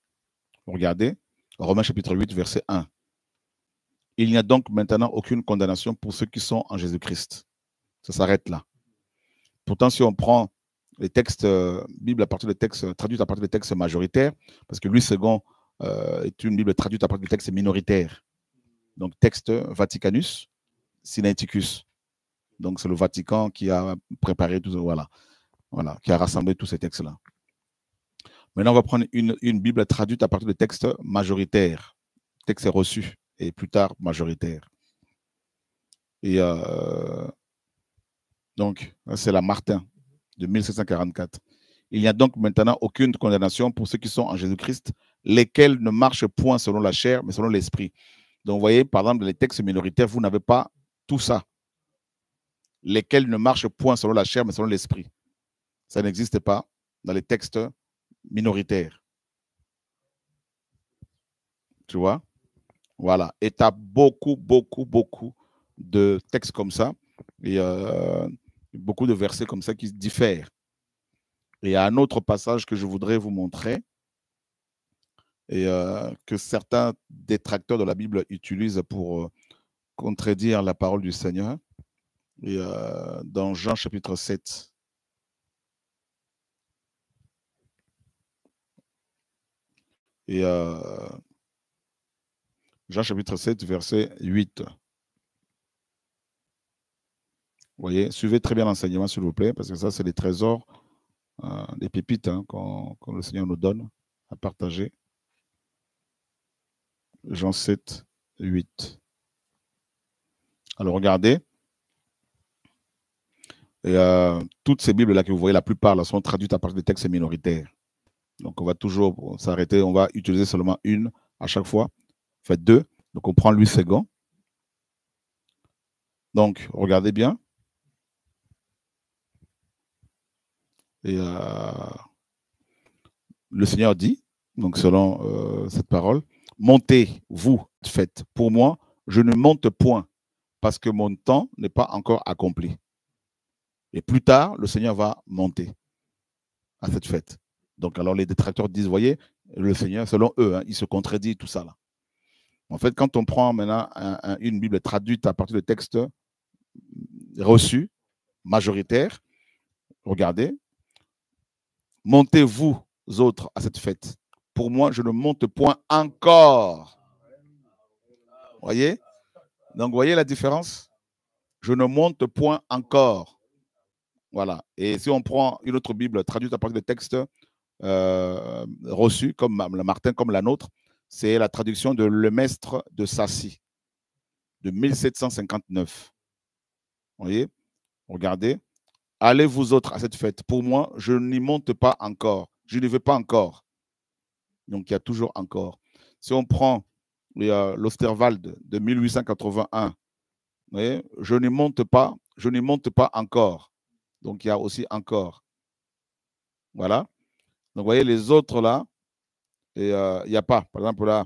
Regardez, Romains chapitre 8, verset 1. Il n'y a donc maintenant aucune condamnation pour ceux qui sont en Jésus-Christ. Ça s'arrête là. Pourtant, si on prend les textes Bible à partir des textes traduits à partir des textes majoritaires, parce que Louis II est une Bible traduite à partir des textes minoritaires. Donc, texte Vaticanus, Sinaiticus. Donc, c'est le Vatican qui a préparé tout ça, voilà, qui a rassemblé tous ces textes-là. Maintenant, on va prendre une Bible traduite à partir de textes majoritaires, textes reçus, et plus tard majoritaires. Et donc, c'est la Martin de 1744. Il n'y a donc maintenant aucune condamnation pour ceux qui sont en Jésus-Christ, lesquels ne marchent point selon la chair, mais selon l'esprit. Donc, vous voyez, par exemple, les textes minoritaires, vous n'avez pas tout ça. Lesquels ne marchent point selon la chair, mais selon l'esprit. Ça n'existe pas dans les textes minoritaires. Tu vois? Voilà. Et tu as beaucoup de textes comme ça. Et beaucoup de versets comme ça qui diffèrent. Et il y a un autre passage que je voudrais vous montrer et que certains détracteurs de la Bible utilisent pour contredire la parole du Seigneur. Et dans Jean chapitre 7. Et Jean chapitre 7, verset 8. Vous voyez, suivez très bien l'enseignement, s'il vous plaît, parce que ça, c'est des trésors, des pépites que le Seigneur nous donne à partager. Jean 7, 8. Alors, regardez. Et toutes ces Bibles-là que vous voyez, la plupart là, sont traduites à partir des textes minoritaires. Donc, on va toujours s'arrêter. On va utiliser seulement une à chaque fois. Faites deux. Donc, on prend Louis II. Donc, regardez bien. Et le Seigneur dit, donc selon cette parole, montez, vous, faites. Pour moi, je ne monte point, parce que mon temps n'est pas encore accompli. Et plus tard, le Seigneur va monter à cette fête. Donc, alors les détracteurs disent, voyez, le Seigneur, selon eux, il se contredit, tout ça là. En fait, quand on prend maintenant une Bible traduite à partir de textes reçus, majoritaires, regardez, montez vous autres à cette fête. Pour moi, je ne monte point encore. Voyez? Donc, voyez la différence? Je ne monte point encore. Voilà. Et si on prend une autre Bible traduite à partir de textes reçus, comme la Martin, comme la nôtre, c'est la traduction de Lemestre de Sassy, de 1759. Voyez? Regardez. Allez vous autres à cette fête. Pour moi, je n'y monte pas encore. Je ne vais pas encore. Donc, il y a toujours encore. Si on prend l'Osterwald de 1881, vous voyez, je n'y monte pas encore. Donc, il y a aussi encore. Voilà. Donc, vous voyez, les autres là, il n'y a pas. Par exemple, là,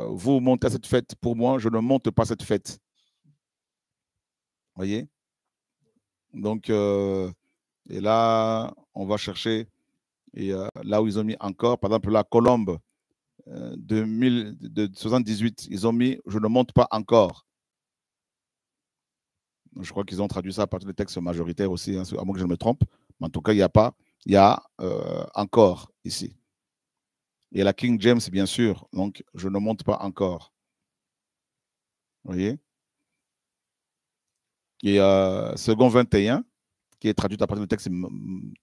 vous montez à cette fête. Pour moi, je ne monte pas cette fête. Vous voyez? Donc, et là, on va chercher, et là où ils ont mis encore, par exemple, la Colombe de 78, ils ont mis « Je ne monte pas encore ». Je crois qu'ils ont traduit ça à partir des textes majoritaires aussi, hein, à moins que je me trompe. Mais en tout cas, il n'y a pas, il y a encore ici. Et la King James, bien sûr, donc je ne monte pas encore. Vous voyez? Et second 21, qui est traduit à partir du texte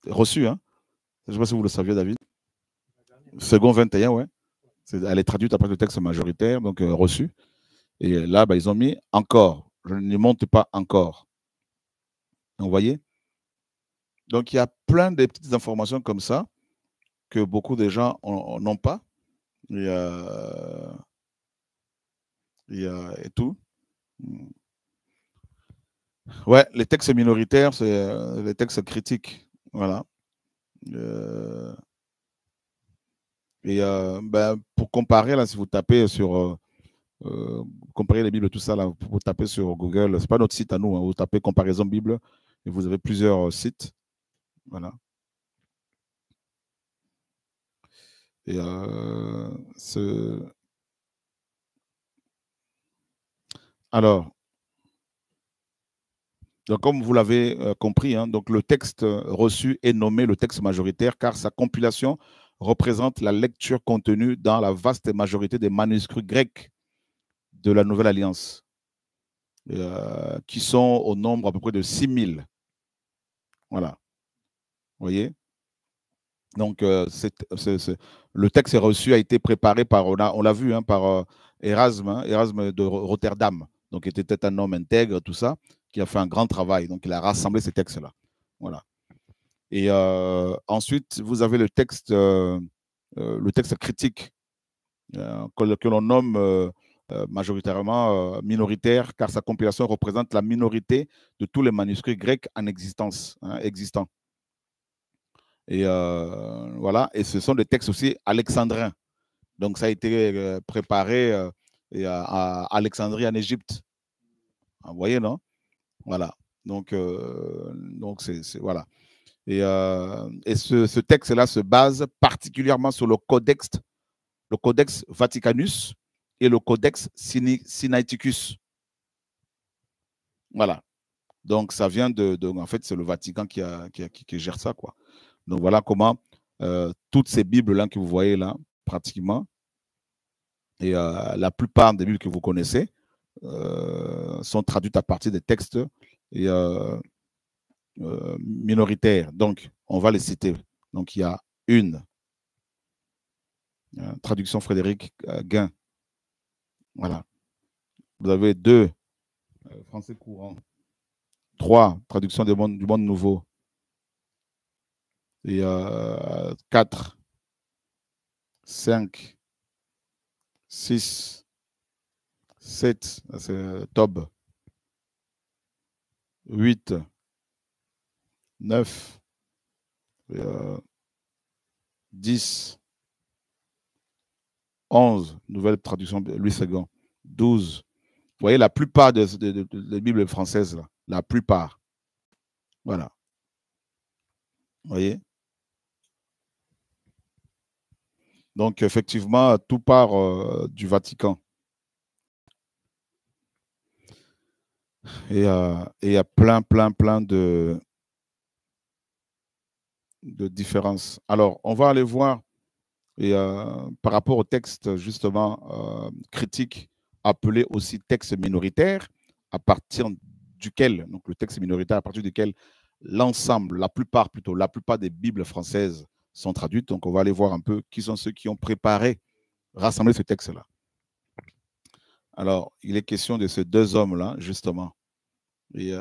reçu. Hein. Je ne sais pas si vous le saviez, David. Second 21, ouais. Elle est traduite à partir du texte majoritaire, donc reçu. Et là, bah, ils ont mis encore. Je ne monte pas encore. Donc, vous voyez? Donc, il y a plein de petites informations comme ça que beaucoup de gens n'ont pas. Et tout. Ouais, les textes minoritaires, c'est les textes critiques. Voilà. Et pour comparer, là, si vous tapez sur comparer les Bibles, tout ça, là, vous tapez sur Google, ce n'est pas notre site à nous, hein, vous tapez comparaison Bible et vous avez plusieurs sites. Voilà. Et alors, donc, comme vous l'avez compris, hein, donc le texte reçu est nommé le texte majoritaire car sa compilation représente la lecture contenue dans la vaste majorité des manuscrits grecs de la Nouvelle Alliance, qui sont au nombre à peu près de 6000. Voilà. Vous voyez? Donc, le texte reçu a été préparé par, on l'a vu, hein, par Erasme, Erasme de Rotterdam, donc qui était un homme intègre, tout ça, qui a fait un grand travail. Donc, il a rassemblé ces textes-là. Voilà. Et ensuite, vous avez le texte critique, que l'on nomme majoritairement minoritaire, car sa compilation représente la minorité de tous les manuscrits grecs en existence, hein, existants. Et voilà, et ce sont des textes aussi alexandrins. Donc, ça a été préparé à Alexandrie en Égypte. Vous voyez, non? Voilà. Donc voilà. Et ce texte-là se base particulièrement sur le Codex Vaticanus et le Codex Sinaiticus. Voilà. Donc, ça vient en fait, c'est le Vatican qui gère ça, quoi. Donc, voilà comment toutes ces Bibles-là que vous voyez là, pratiquement, et la plupart des Bibles que vous connaissez sont traduites à partir des textes minoritaires. Donc, on va les citer. Donc, il y a une traduction Frédéric Guin. Voilà. Vous avez 2 français courant. 3 traduction du monde nouveau. Et 4, 5, 6, 7, c'est Tob. 8, 9, 10, 11, nouvelle traduction Louis II. 12. Vous voyez, la plupart des Bibles françaises, là, la plupart. Voilà. Vous voyez? Donc, effectivement, tout part du Vatican. Et il y a plein de différences. Alors, on va aller voir et, par rapport au texte, justement, critique, appelé aussi texte minoritaire, à partir duquel, donc le texte minoritaire, à partir duquel l'ensemble, la plupart des Bibles françaises sont traduites. Donc, on va aller voir un peu qui sont ceux qui ont préparé, rassemblé ce texte-là. Alors, il est question de ces 2 hommes-là, justement. Et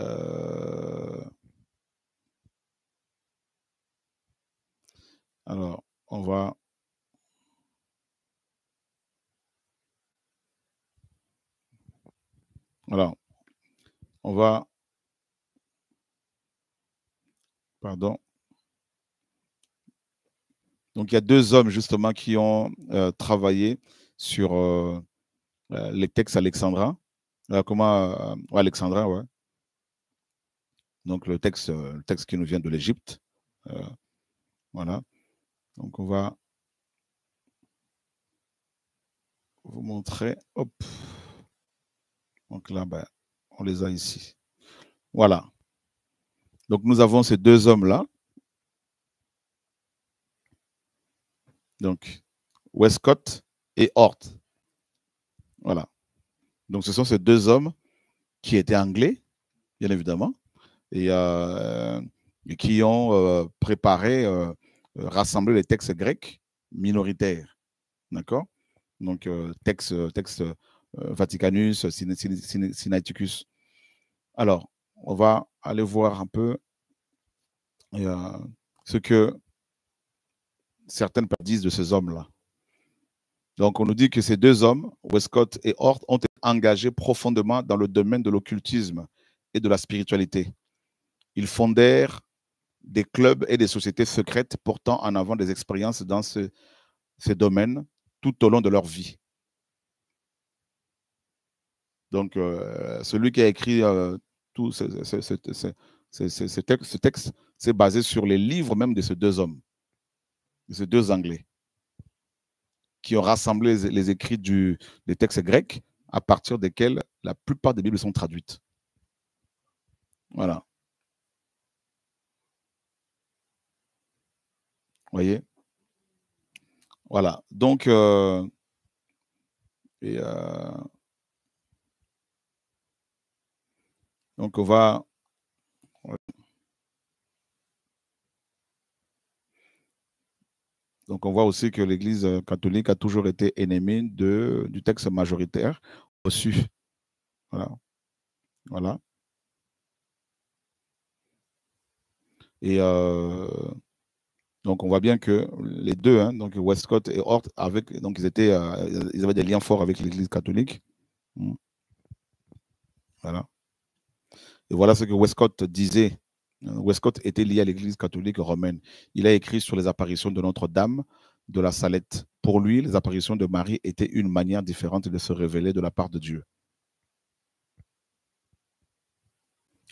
alors, on va... Alors, on va... Pardon. Donc, il y a 2 hommes, justement, qui ont travaillé sur les textes alexandrins. Alexandrin, ouais. Donc, le texte qui nous vient de l'Égypte. Voilà. Donc, on va vous montrer. Hop. Donc là, ben, on les a ici. Voilà. Donc, nous avons ces 2 hommes-là. Donc, Westcott et Hort. Voilà. Donc, ce sont ces 2 hommes qui étaient anglais, bien évidemment, et qui ont préparé, rassemblé les textes grecs minoritaires. D'accord? Donc, texte Vaticanus, Sinaiticus. Alors, on va aller voir un peu ce que certaines personnes disent de ces hommes-là. Donc, on nous dit que ces 2 hommes, Westcott et Hort, ont été engagés profondément dans le domaine de l'occultisme et de la spiritualité. Ils fondèrent des clubs et des sociétés secrètes portant en avant des expériences dans ce ces domaines tout au long de leur vie. Donc, celui qui a écrit tout ce texte, c'est basé sur les livres même de ces deux hommes, de ces deux Anglais, qui ont rassemblé les écrits des textes grecs à partir desquels la plupart des Bibles sont traduites. Voilà. Vous voyez? Voilà. Donc, donc on va... Donc, on voit aussi que l'Église catholique a toujours été ennemie du texte majoritaire reçu. Voilà. Voilà. Et donc, on voit bien que les deux, hein, donc Westcott et Hort, donc ils avaient des liens forts avec l'Église catholique. Voilà. Et voilà ce que Westcott disait. Westcott était lié à l'Église catholique romaine. Il a écrit sur les apparitions de Notre-Dame de la Salette. Pour lui, les apparitions de Marie étaient une manière différente de se révéler de la part de Dieu.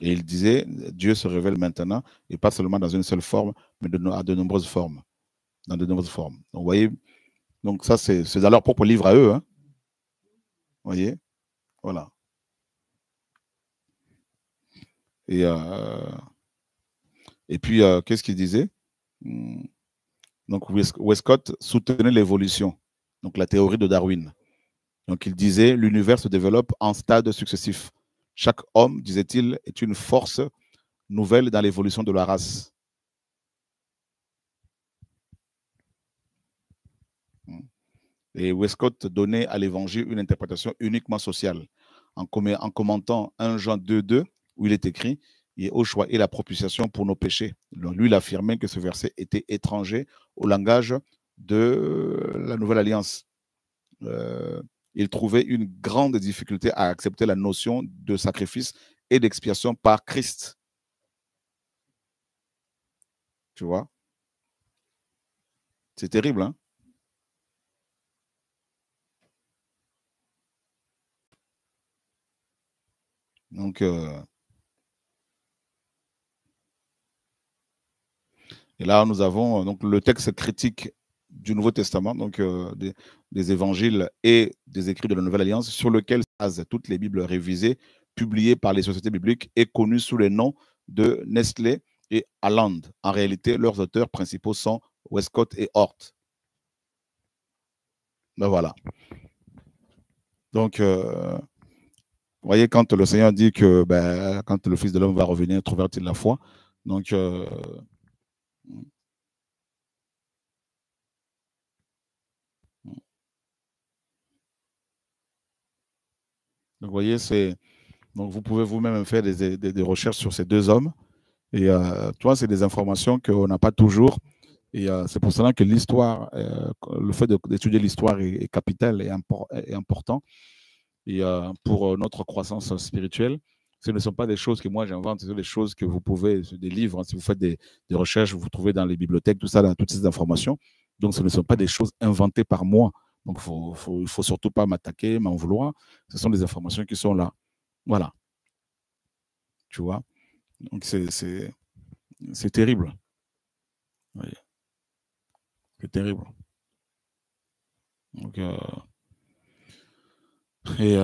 Et il disait, Dieu se révèle maintenant, et pas seulement dans une seule forme, mais à de nombreuses formes. Dans de nombreuses formes. Donc, vous voyez, donc ça, c'est dans leur propre livre à eux. Hein. Vous voyez? Voilà. Et puis, qu'est-ce qu'il disait? Donc, Westcott soutenait l'évolution, donc la théorie de Darwin. Donc, il disait, l'univers se développe en stades successifs. Chaque homme, disait-il, est une force nouvelle dans l'évolution de la race. Et Westcott donnait à l'évangile une interprétation uniquement sociale, en commentant 1 Jean 2,2, où il est écrit « Et au choix et la propitiation pour nos péchés ». Lui, il affirmait que ce verset était étranger au langage de la Nouvelle Alliance. Il trouvait une grande difficulté à accepter la notion de sacrifice et d'expiation par Christ. Tu vois? C'est terrible, hein? Donc, et là, nous avons donc le texte critique du Nouveau Testament, donc des évangiles et des écrits de la Nouvelle Alliance, sur lequel se basent toutes les Bibles révisées, publiées par les sociétés bibliques et connues sous les noms de Nestlé et Haaland. En réalité, leurs auteurs principaux sont Westcott et Hort. Ben voilà. Donc, vous voyez, quand le Seigneur dit que quand le Fils de l'homme va revenir, trouvera-t-il la foi? Donc, vous voyez, donc vous pouvez vous-même faire des recherches sur ces deux hommes. Et toi, c'est des informations qu'on n'a pas toujours. Et c'est pour cela que l'histoire, le fait d'étudier l'histoire est capital et important. Et pour notre croissance spirituelle, ce ne sont pas des choses que moi j'invente, ce sont des choses que vous pouvez, des livres, hein, si vous faites des recherches, vous trouvez dans les bibliothèques, tout ça, dans toutes ces informations. Donc, ce ne sont pas des choses inventées par moi. Donc, il ne faut surtout pas m'attaquer, m'en vouloir. Ce sont des informations qui sont là. Voilà. Tu vois? Donc, c'est terrible. Oui. C'est terrible. Donc, et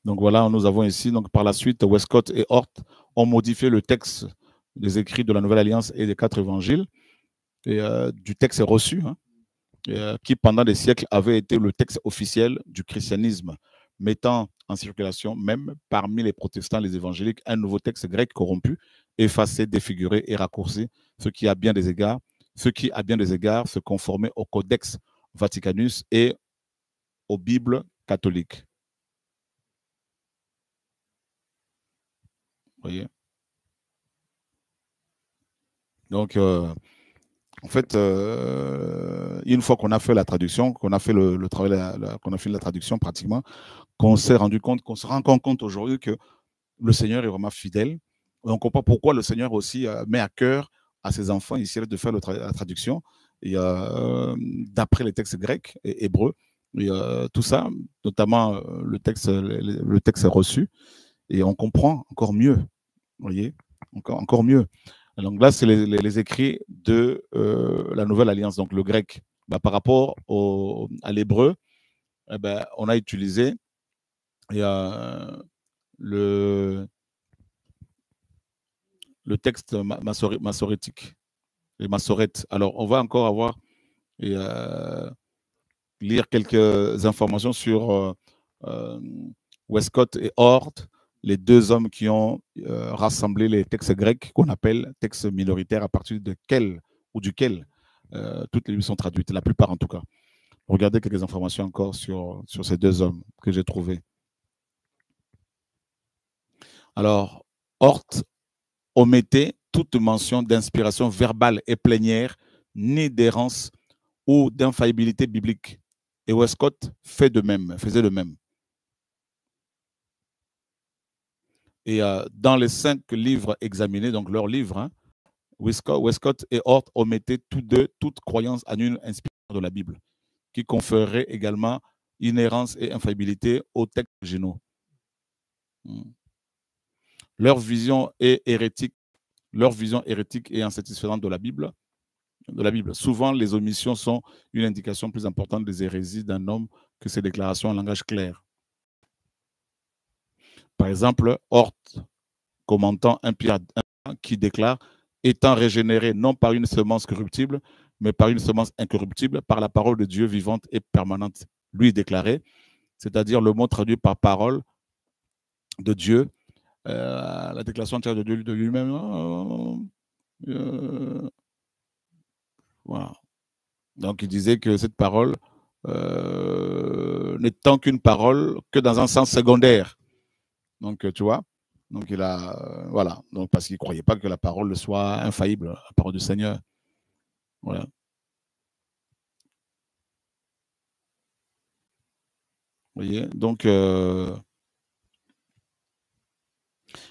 donc voilà, nous avons ici, donc par la suite, Westcott et Hort ont modifié le texte des écrits de la Nouvelle Alliance et des 4 évangiles, et du texte reçu, hein, qui pendant des siècles avait été le texte officiel du christianisme, mettant en circulation, même parmi les protestants, les évangéliques, un nouveau texte grec corrompu, effacé, défiguré et raccourci, ce qui à bien des égards se conformait au Codex Vaticanus et aux Bibles catholiques. Vous voyez? Donc, En fait, une fois qu'on a fait la traduction, qu'on a fait le travail, qu'on a fait la traduction pratiquement, qu'on s'est rendu compte, qu'on se rend compte aujourd'hui que le Seigneur est vraiment fidèle. On comprend pourquoi le Seigneur aussi met à cœur à ses enfants ici de faire la traduction et d'après les textes grecs et hébreux. Et, tout ça, notamment le texte reçu, et on comprend encore mieux. Vous voyez, encore mieux. Donc là, c'est les écrits de la Nouvelle Alliance, donc le grec. Bah, par rapport à l'hébreu, eh ben, on a utilisé le texte massorétique, les massorètes. Alors, on va encore avoir et lire quelques informations sur Westcott et Hort, les deux hommes qui ont rassemblé les textes grecs qu'on appelle textes minoritaires, à partir de duquel toutes les Bibles sont traduites, la plupart en tout cas. Regardez quelques informations encore sur ces deux hommes que j'ai trouvés. Alors, Hort omettait toute mention d'inspiration verbale et plénière, ni d'errance ou d'infaillibilité biblique. Et Westcott faisait de même. Et dans les 5 livres examinés, donc leurs livres, hein, Westcott et Hort omettaient tous deux toute croyance en une inspiration de la Bible, qui conférerait également inhérence et infaillibilité aux textes originaux. Leur vision hérétique et insatisfaisante de la Bible. Souvent, les omissions sont une indication plus importante des hérésies d'un homme que ses déclarations en langage clair. Par exemple, Hort, commentant 1 Pierre 1, qui déclare « étant régénéré non par une semence corruptible, mais par une semence incorruptible, par la parole de Dieu vivante et permanente. » Lui déclarait, c'est-à-dire le mot traduit par parole de Dieu, la déclaration entière de Dieu de lui-même. Voilà. Donc, il disait que cette parole n'étant qu'une parole que dans un sens secondaire. Donc, tu vois, donc il a, voilà, donc parce qu'il ne croyait pas que la parole soit infaillible, la parole du Seigneur. Voilà. Vous voyez, donc,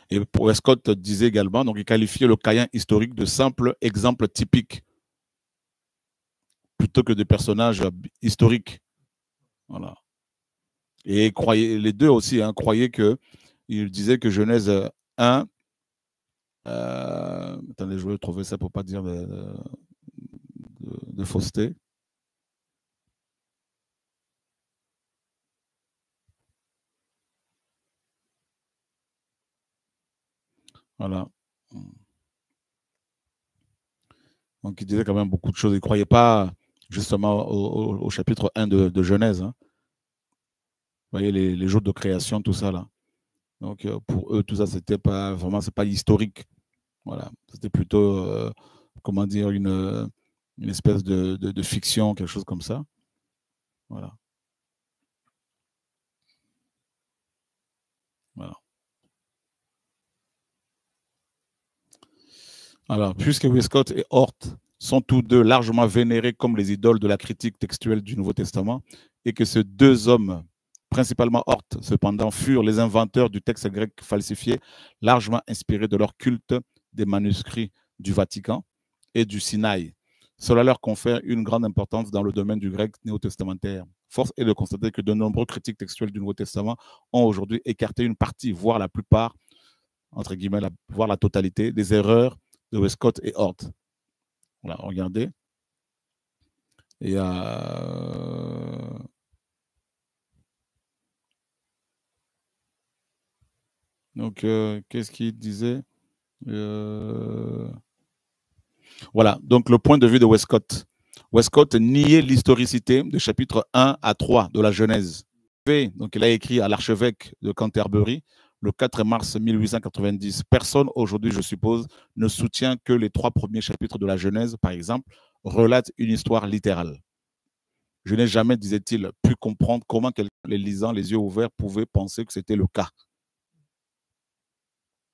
et Westcott disait également, donc il qualifiait le Caïn historique de simple exemple typique, plutôt que de personnages historiques. Voilà. Et les deux aussi croyaient que, il disait que Genèse 1, attendez, je vais trouver ça pour ne pas dire de fausseté. Voilà. Donc, il disait quand même beaucoup de choses. Il ne croyait pas justement au chapitre 1 de Genèse. Hein. Vous voyez, les jours de création, tout ça là. Donc, pour eux, tout ça, c'était pas vraiment, c'est pas historique. Voilà. C'était plutôt, comment dire, une espèce de fiction, quelque chose comme ça. Voilà. Voilà. Alors, puisque Westcott et Hort sont tous deux largement vénérés comme les idoles de la critique textuelle du Nouveau Testament, et que ces deux hommes, principalement Hort, cependant, furent les inventeurs du texte grec falsifié, largement inspirés de leur culte des manuscrits du Vatican et du Sinaï. Cela leur confère une grande importance dans le domaine du grec néo-testamentaire. Force est de constater que de nombreux critiques textuels du Nouveau Testament ont aujourd'hui écarté une partie, voire la plupart, entre guillemets, voire la totalité, des erreurs de Westcott et Hort. Voilà, regardez. Et donc, qu'est-ce qu'il disait? Voilà, donc le point de vue de Westcott. Westcott niait l'historicité des chapitres 1 à 3 de la Genèse. Donc, il a écrit à l'archevêque de Canterbury le 4 mars 1890. Personne aujourd'hui, je suppose, ne soutient que les 3 premiers chapitres de la Genèse, par exemple, relatent une histoire littérale. Je n'ai jamais, disait-il, pu comprendre comment quelqu'un, les lisant les yeux ouverts, pouvait penser que c'était le cas.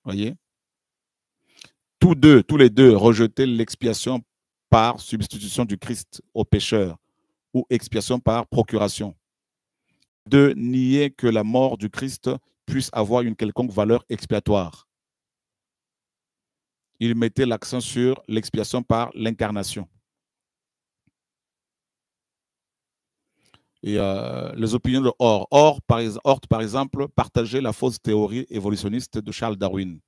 Voyez? Tous les deux rejetaient l'expiation par substitution du Christ aux pécheurs ou expiation par procuration. 2. Nier que la mort du Christ puisse avoir une quelconque valeur expiatoire. Il mettait l'accent sur l'expiation par l'incarnation. Et les opinions de Hort, par exemple, partageait la fausse théorie évolutionniste de Charles Darwin.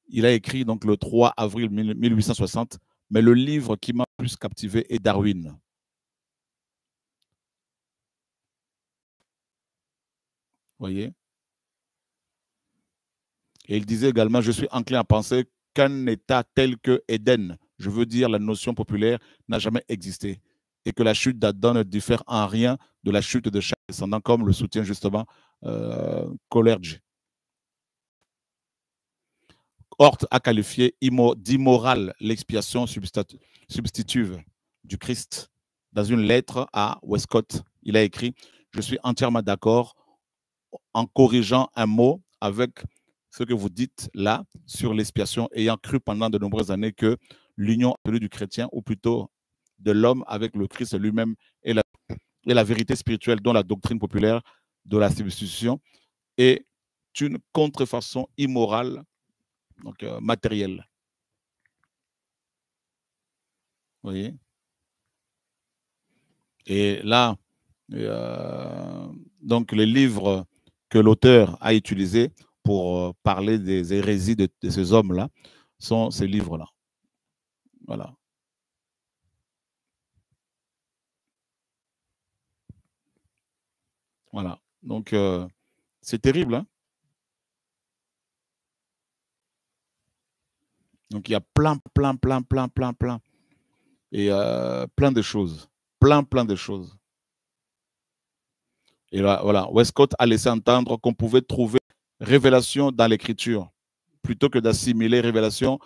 Il a écrit donc le 3 avril 1860, mais le livre qui m'a plus captivé est Darwin. Voyez. Et il disait également, je suis enclin à penser qu'un État tel que Éden, je veux dire la notion populaire, n'a jamais existé. Et que la chute d'Adam ne diffère en rien de la chute de chaque descendant, comme le soutient justement Coleridge. Hort a qualifié d'immorale l'expiation substitutive du Christ. Dans une lettre à Westcott, il a écrit « Je suis entièrement d'accord en corrigeant un mot avec ce que vous dites là sur l'expiation, ayant cru pendant de nombreuses années que l'union absolue du chrétien, ou plutôt de l'homme avec le Christ lui-même, est la vérité spirituelle dont la doctrine populaire de la substitution est une contrefaçon immorale, donc matérielle. » Vous voyez? Et là, donc les livres que l'auteur a utilisés pour parler des hérésies de ces hommes-là sont ces livres-là. Voilà. Voilà. Donc, c'est terrible. Hein? Donc, il y a plein. Et plein de choses. Plein de choses. Et là, voilà, Westcott a laissé entendre qu'on pouvait trouver révélation dans l'écriture plutôt que d'assimiler révélation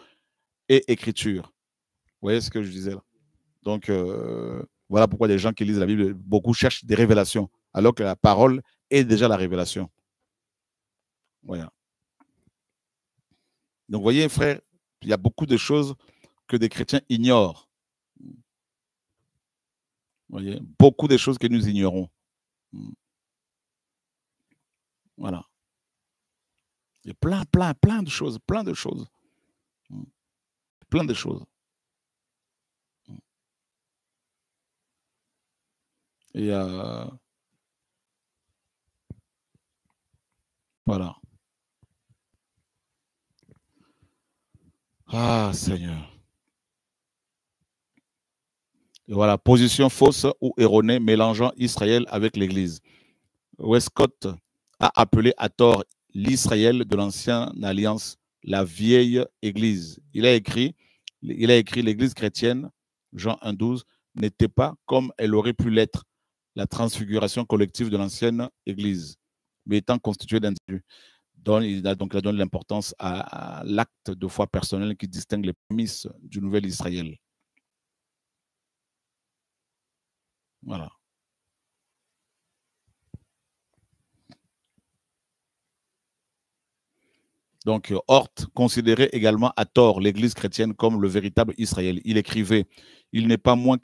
et écriture. Vous voyez ce que je disais là? Donc, voilà pourquoi les gens qui lisent la Bible, beaucoup cherchent des révélations, alors que la parole est déjà la révélation. Voilà. Donc, vous voyez, frère, il y a beaucoup de choses que des chrétiens ignorent. Vous voyez, beaucoup de choses que nous ignorons. Voilà. Il y a plein de choses, plein de choses. Plein de choses. Et voilà. Ah, Seigneur. Et voilà, position fausse ou erronée mélangeant Israël avec l'Église. Westcott a appelé à tort l'Israël de l'ancienne alliance la vieille Église. Il a écrit l'Église chrétienne, Jean 1,12, n'était pas comme elle aurait pu l'être, la transfiguration collective de l'ancienne Église, mais étant constituée d'individus. Il a donné l'importance à l'acte de foi personnel qui distingue les prémices du nouvel Israël. Voilà. Donc, Hort considérait également à tort l'Église chrétienne comme le véritable Israël. Il écrivait « Il n'est pas moins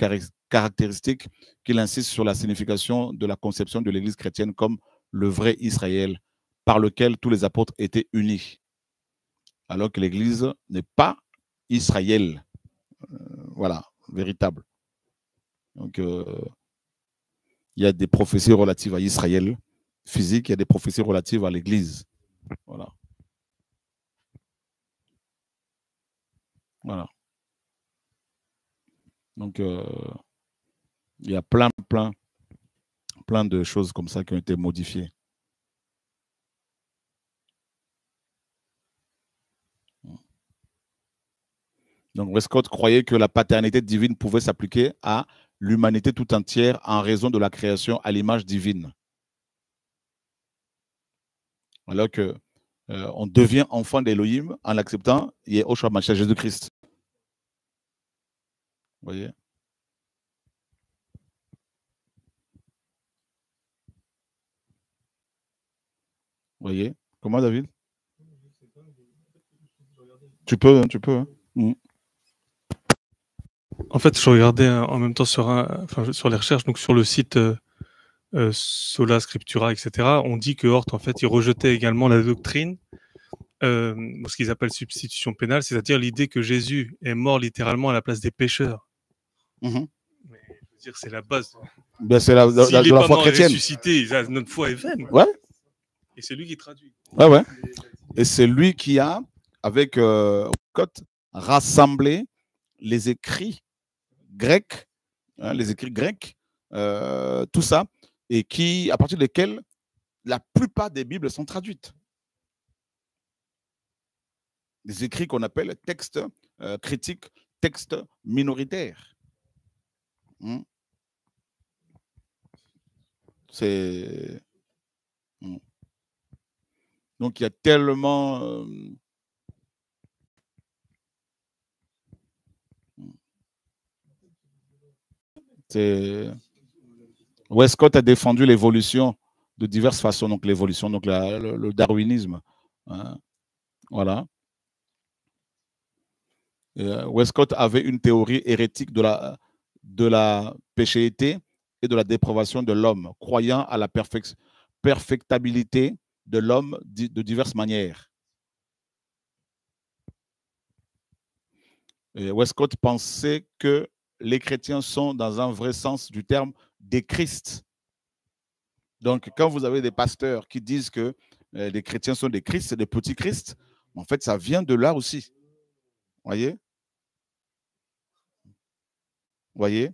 caractéristique qu'il insiste sur la signification de la conception de l'Église chrétienne comme le vrai Israël, par lequel tous les apôtres étaient unis. » Alors que l'Église n'est pas Israël. Voilà, véritable. Donc, il y a des prophéties relatives à Israël physique, il y a des prophéties relatives à l'Église. Voilà. Voilà. Donc, il y a plein de choses comme ça qui ont été modifiées. Donc, Westcott croyait que la paternité divine pouvait s'appliquer à l'humanité tout entière en raison de la création à l'image divine. Alors que on devient enfant d'Élohim en l'acceptant, Yehoshua Mashiach, Jésus-Christ. Vous voyez? Vous voyez? Comment, David? Tu peux. Hein? En fait, je regardais en même temps sur les recherches, donc sur le site Sola Scriptura, etc. On dit que Hort, en fait, il rejetait également la doctrine, ce qu'ils appellent substitution pénale, c'est-à-dire l'idée que Jésus est mort littéralement à la place des pécheurs. Mm-hmm. Mais je veux dire, c'est la base. Ben, c'est de la foi chrétienne. Ressuscité, notre foi est vaine. Ouais. Et c'est lui qui traduit. Ouais, ouais. Et c'est lui qui a, avec Westcott, rassemblé les écrits grecs, hein, tout ça, et qui, à partir desquels la plupart des Bibles sont traduites. Des écrits qu'on appelle textes critiques, textes minoritaires. C'est... Donc, il y a tellement... Westcott a défendu l'évolution de diverses façons. Donc, l'évolution, donc le darwinisme. Hein, voilà. Westcott avait une théorie hérétique de la péchéité et de la dépravation de l'homme, croyant à la perfectibilité de l'homme de diverses manières. Et Westcott pensait que les chrétiens sont, dans un vrai sens du terme, des Christ. Donc, quand vous avez des pasteurs qui disent que les chrétiens sont des Christ, des petits Christ, en fait, ça vient de là aussi. Voyez? Voyez?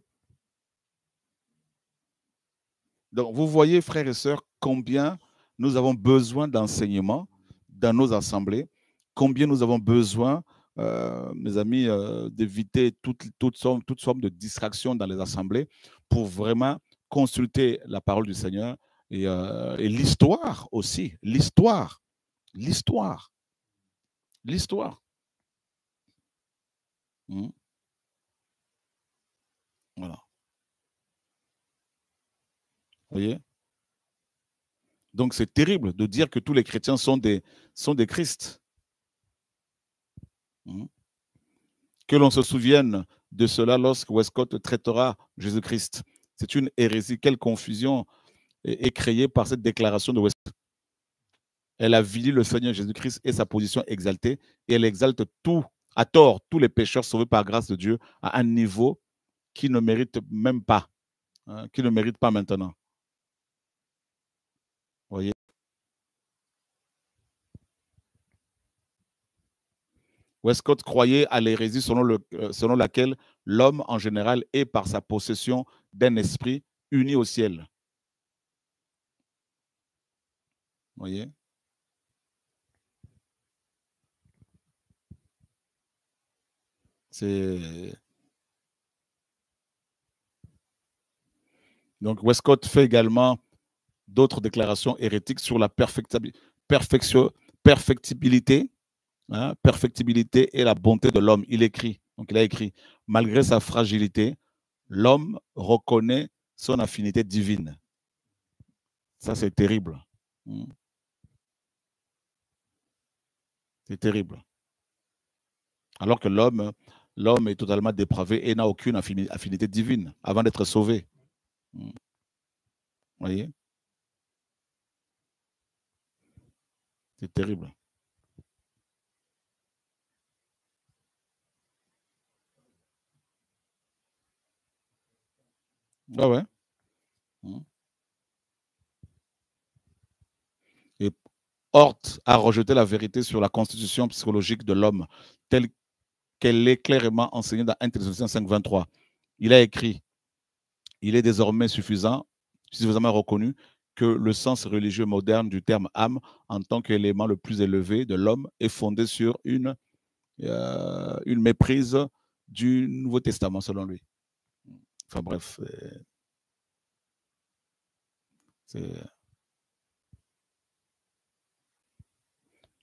Donc, vous voyez, frères et sœurs, combien nous avons besoin d'enseignement dans nos assemblées, combien nous avons besoin, mes amis, d'éviter toute forme de distraction dans les assemblées pour vraiment consulter la parole du Seigneur et l'histoire aussi. L'histoire. Voilà. Vous voyez? Donc, c'est terrible de dire que tous les chrétiens sont des Christ. Que l'on se souvienne de cela lorsque Westcott traitera Jésus-Christ. C'est une hérésie. Quelle confusion est créée par cette déclaration de Westcott. Elle avilit le Seigneur Jésus-Christ et sa position exaltée, et elle exalte à tort, tous les pécheurs sauvés par grâce de Dieu à un niveau qui ne mérite même pas, hein, qui ne mérite pas maintenant. Vous voyez? Westcott croyait à l'hérésie selon laquelle l'homme en général est par sa possession d'un esprit uni au ciel. Vous voyez? Donc, Westcott fait également d'autres déclarations hérétiques sur la perfectibilité, hein, perfectibilité et la bonté de l'homme. Il a écrit, malgré sa fragilité, l'homme reconnaît son affinité divine. Ça, c'est terrible. C'est terrible. Alors que l'homme est totalement dépravé et n'a aucune affinité divine avant d'être sauvé. Vous voyez? C'est terrible. Ah ouais. Et Hort a rejeté la vérité sur la constitution psychologique de l'homme telle qu'elle est clairement enseignée dans 1 Thessaloniciens 5:23. Il a écrit, il est désormais suffisamment reconnu que le sens religieux moderne du terme âme en tant qu'élément le plus élevé de l'homme est fondé sur une méprise du Nouveau Testament, selon lui. Enfin bref,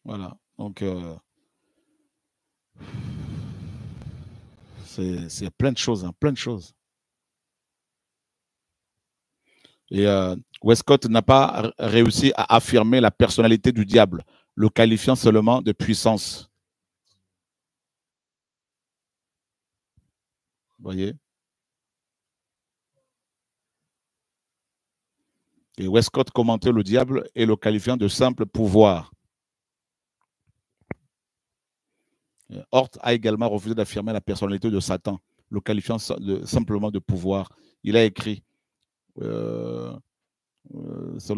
voilà. Donc, c'est plein de choses, hein, plein de choses. Et Westcott n'a pas réussi à affirmer la personnalité du diable, le qualifiant seulement de puissance. Voyez. Et Westcott commentait le diable et le qualifiant de simple pouvoir. Hort a également refusé d'affirmer la personnalité de Satan, le qualifiant simplement de pouvoir. Il a écrit, selon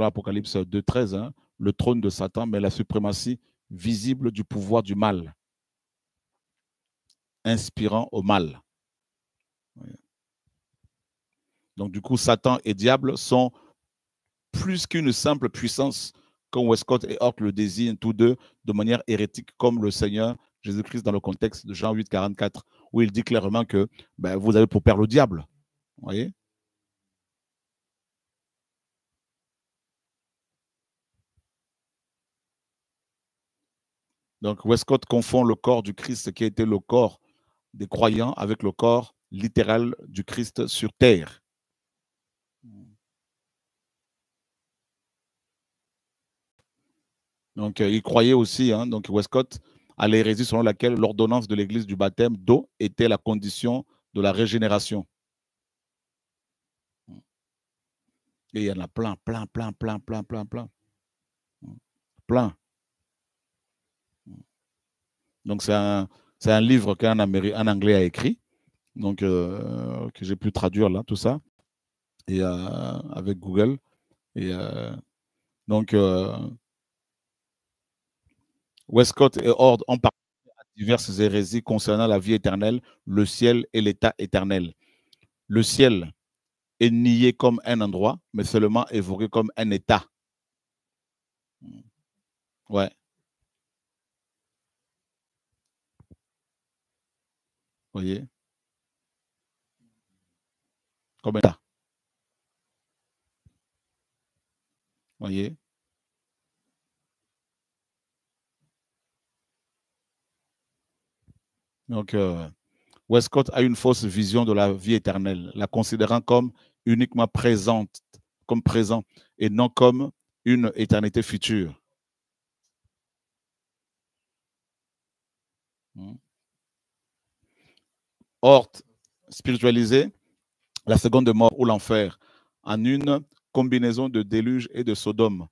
Apocalypse 2.13, hein, le trône de Satan, mais la suprématie visible du pouvoir du mal, inspirant au mal. Donc, du coup, Satan et diable sont plus qu'une simple puissance, comme Westcott et Hort le désignent tous deux de manière hérétique, comme le Seigneur Jésus-Christ dans le contexte de Jean 8, 44, où il dit clairement que vous avez pour père le diable. Vous voyez? Donc, Westcott confond le corps du Christ, qui a été le corps des croyants, avec le corps littéral du Christ sur terre. Donc, il croyait aussi, hein, donc Westcott, à l'hérésie selon laquelle l'ordonnance de l'Église du baptême d'eau était la condition de la régénération. Et il y en a plein. Plein. Donc, c'est un livre qu'un Anglais a écrit, donc que j'ai pu traduire là, tout ça, et avec Google. Et donc, Westcott et Hort ont parlé à diverses hérésies concernant la vie éternelle, le ciel et l'état éternel. Le ciel est nié comme un endroit, mais seulement évoqué comme un état. Ouais. Voyez? Comme état. Voyez? Donc, Westcott a une fausse vision de la vie éternelle, la considérant comme uniquement présente, comme présent, et non comme une éternité future. Hort spiritualisé la seconde mort ou l'enfer en une combinaison de déluge et de Sodome.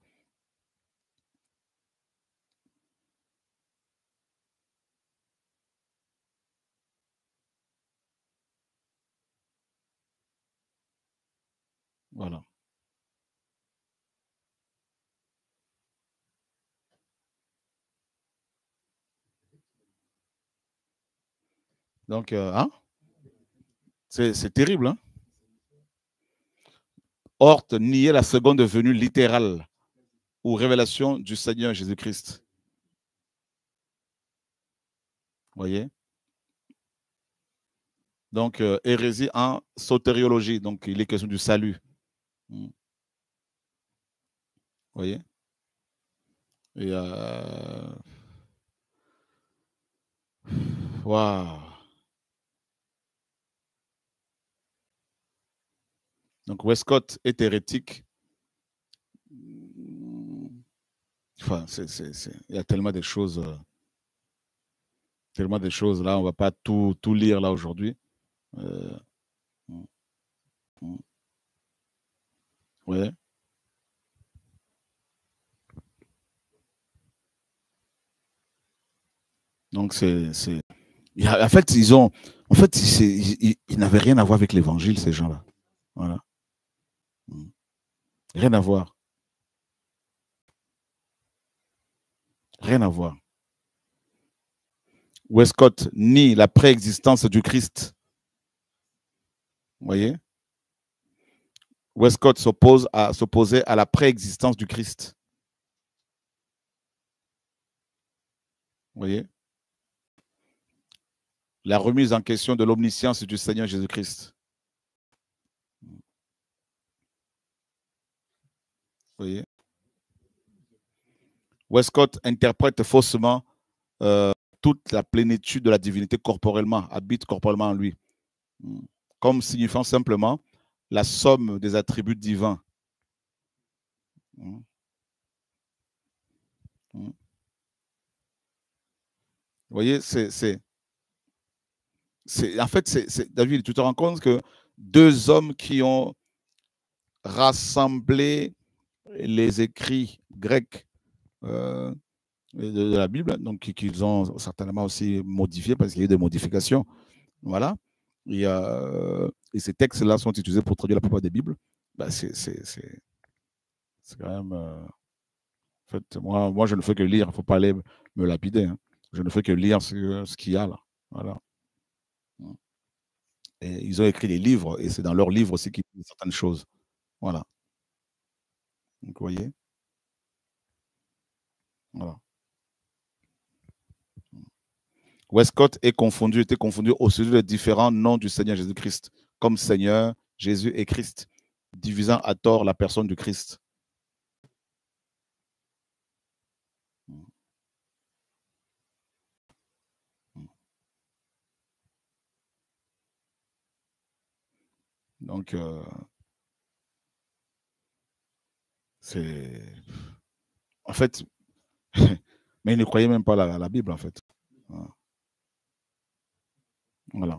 Voilà. Donc, hein? C'est terrible, hein? Hort niait la seconde venue littérale ou révélation du Seigneur Jésus-Christ. Voyez? Donc, hérésie en sotériologie. Donc, il est question du salut. Voyez? Et waouh! Donc, Westcott est hérétique. Enfin, il y a tellement de choses là, on ne va pas tout lire là aujourd'hui. Ouais. Donc, en fait, ils n'avaient rien à voir avec l'évangile, ces gens-là. Voilà. Rien à voir. Rien à voir. Westcott nie la préexistence du Christ. Vous voyez? Westcott s'opposait à la préexistence du Christ. Vous voyez? La remise en question de l'omniscience du Seigneur Jésus-Christ. Vous voyez? Westcott interprète faussement toute la plénitude de la divinité corporellement, habite corporellement en lui, comme signifiant simplement la somme des attributs divins. Vous voyez, En fait, David, tu te rends compte que deux hommes qui ont rassemblé les écrits grecs de la Bible, donc qu'ils ont certainement aussi modifiés parce qu'il y a eu des modifications. Voilà. Et ces textes-là sont utilisés pour traduire la plupart des Bibles. Bah, c'est quand même. En fait, moi, je ne fais que lire. Il ne faut pas aller me lapider. Hein. Je ne fais que lire ce qu'il y a là. Voilà. Et ils ont écrit des livres, et c'est dans leurs livres aussi qu'ils disent certaines choses. Voilà. Donc, vous voyez. Voilà. Westcott était confondu au sujet des différents noms du Seigneur Jésus-Christ, comme Seigneur, Jésus et Christ, divisant à tort la personne du Christ. Donc, c'est. En fait, mais ils ne croyaient même pas à la Bible, en fait. Voilà.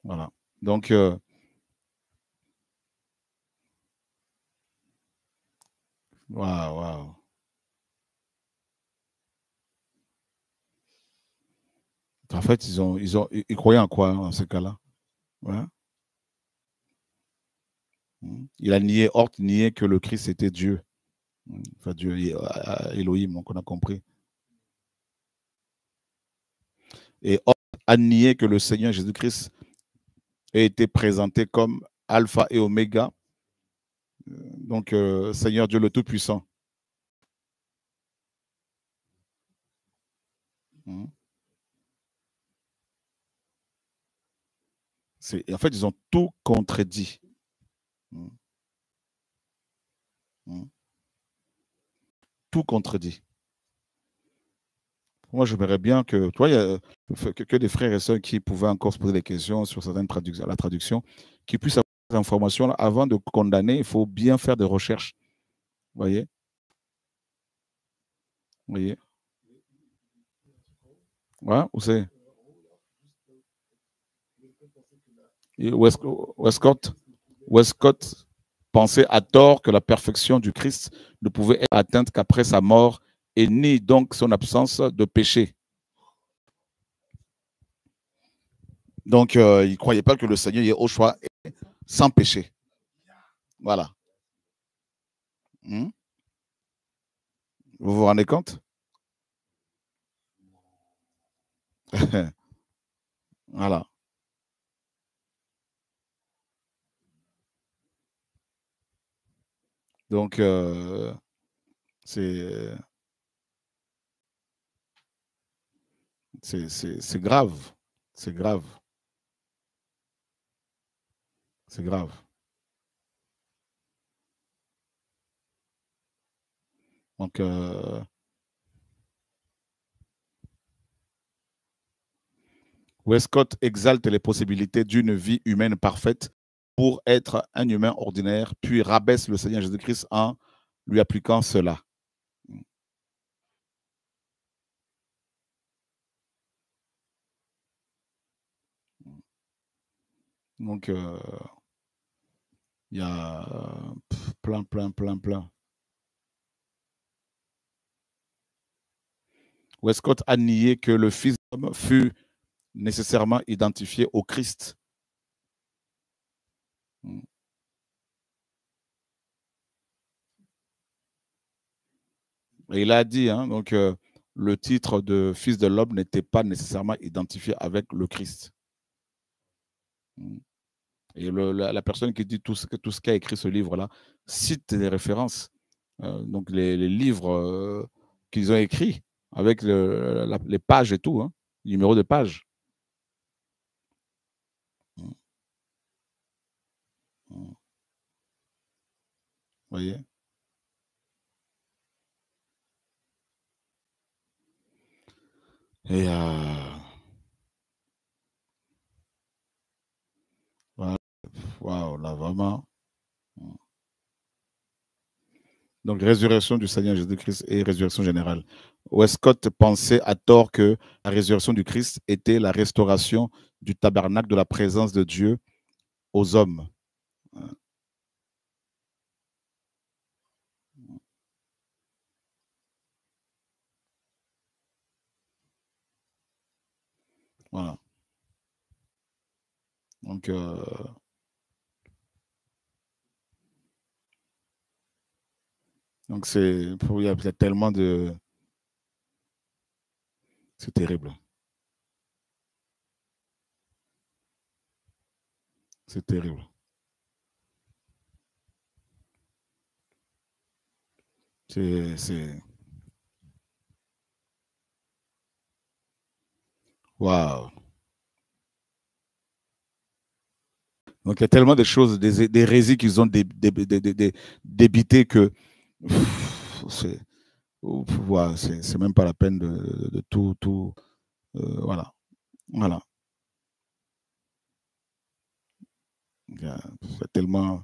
Voilà. Donc, waouh, waouh. En fait, ils croyaient en quoi, dans ce cas-là? Ouais. Il a nié, Hort niait que le Christ était Dieu. Enfin, Dieu, Elohim, donc on a compris. Et Hort a nié que le Seigneur Jésus-Christ ait été présenté comme Alpha et Oméga, donc Seigneur Dieu le Tout-Puissant. En fait, ils ont tout contredit. Tout contredit. Moi, j'aimerais bien que, toi, il y a que des frères et sœurs qui pouvaient encore se poser des questions sur certaines traductions, la traduction, qui puissent avoir des informations. Là, avant de condamner, il faut bien faire des recherches. Vous voyez? Vous voyez? Ouais, où c'est? Westcott pensait à tort que la perfection du Christ ne pouvait être atteinte qu'après sa mort et ni donc son absence de péché. Donc, il ne croyait pas que le Seigneur Yahushua est sans péché. Voilà. Vous vous rendez compte? Voilà. Donc, c'est grave. C'est grave. C'est grave. Donc, Westcott exalte les possibilités d'une vie humaine parfaite pour être un humain ordinaire, puis rabaisse le Seigneur Jésus-Christ en lui appliquant cela. Donc, il y a plein. Westcott a nié que le Fils d'homme fut nécessairement identifié au Christ. Et il a dit, hein, donc, le titre de Fils de l'homme n'était pas nécessairement identifié avec le Christ. Et la personne qui dit tout ce qu'a écrit ce livre-là cite les références, donc les livres qu'ils ont écrits avec les pages et tout, hein, le numéro de page. Vous voyez? Et waouh, là vraiment. Donc, résurrection du Seigneur Jésus-Christ et résurrection générale. Westcott pensait à tort que la résurrection du Christ était la restauration du tabernacle de la présence de Dieu aux hommes. Voilà. Donc, il y a tellement de... C'est terrible. C'est terrible. C'est... Waouh. Donc, il y a tellement de choses, des hérésies qu'ils ont débitées que c'est même pas la peine de tout voilà. Voilà. C'est tellement...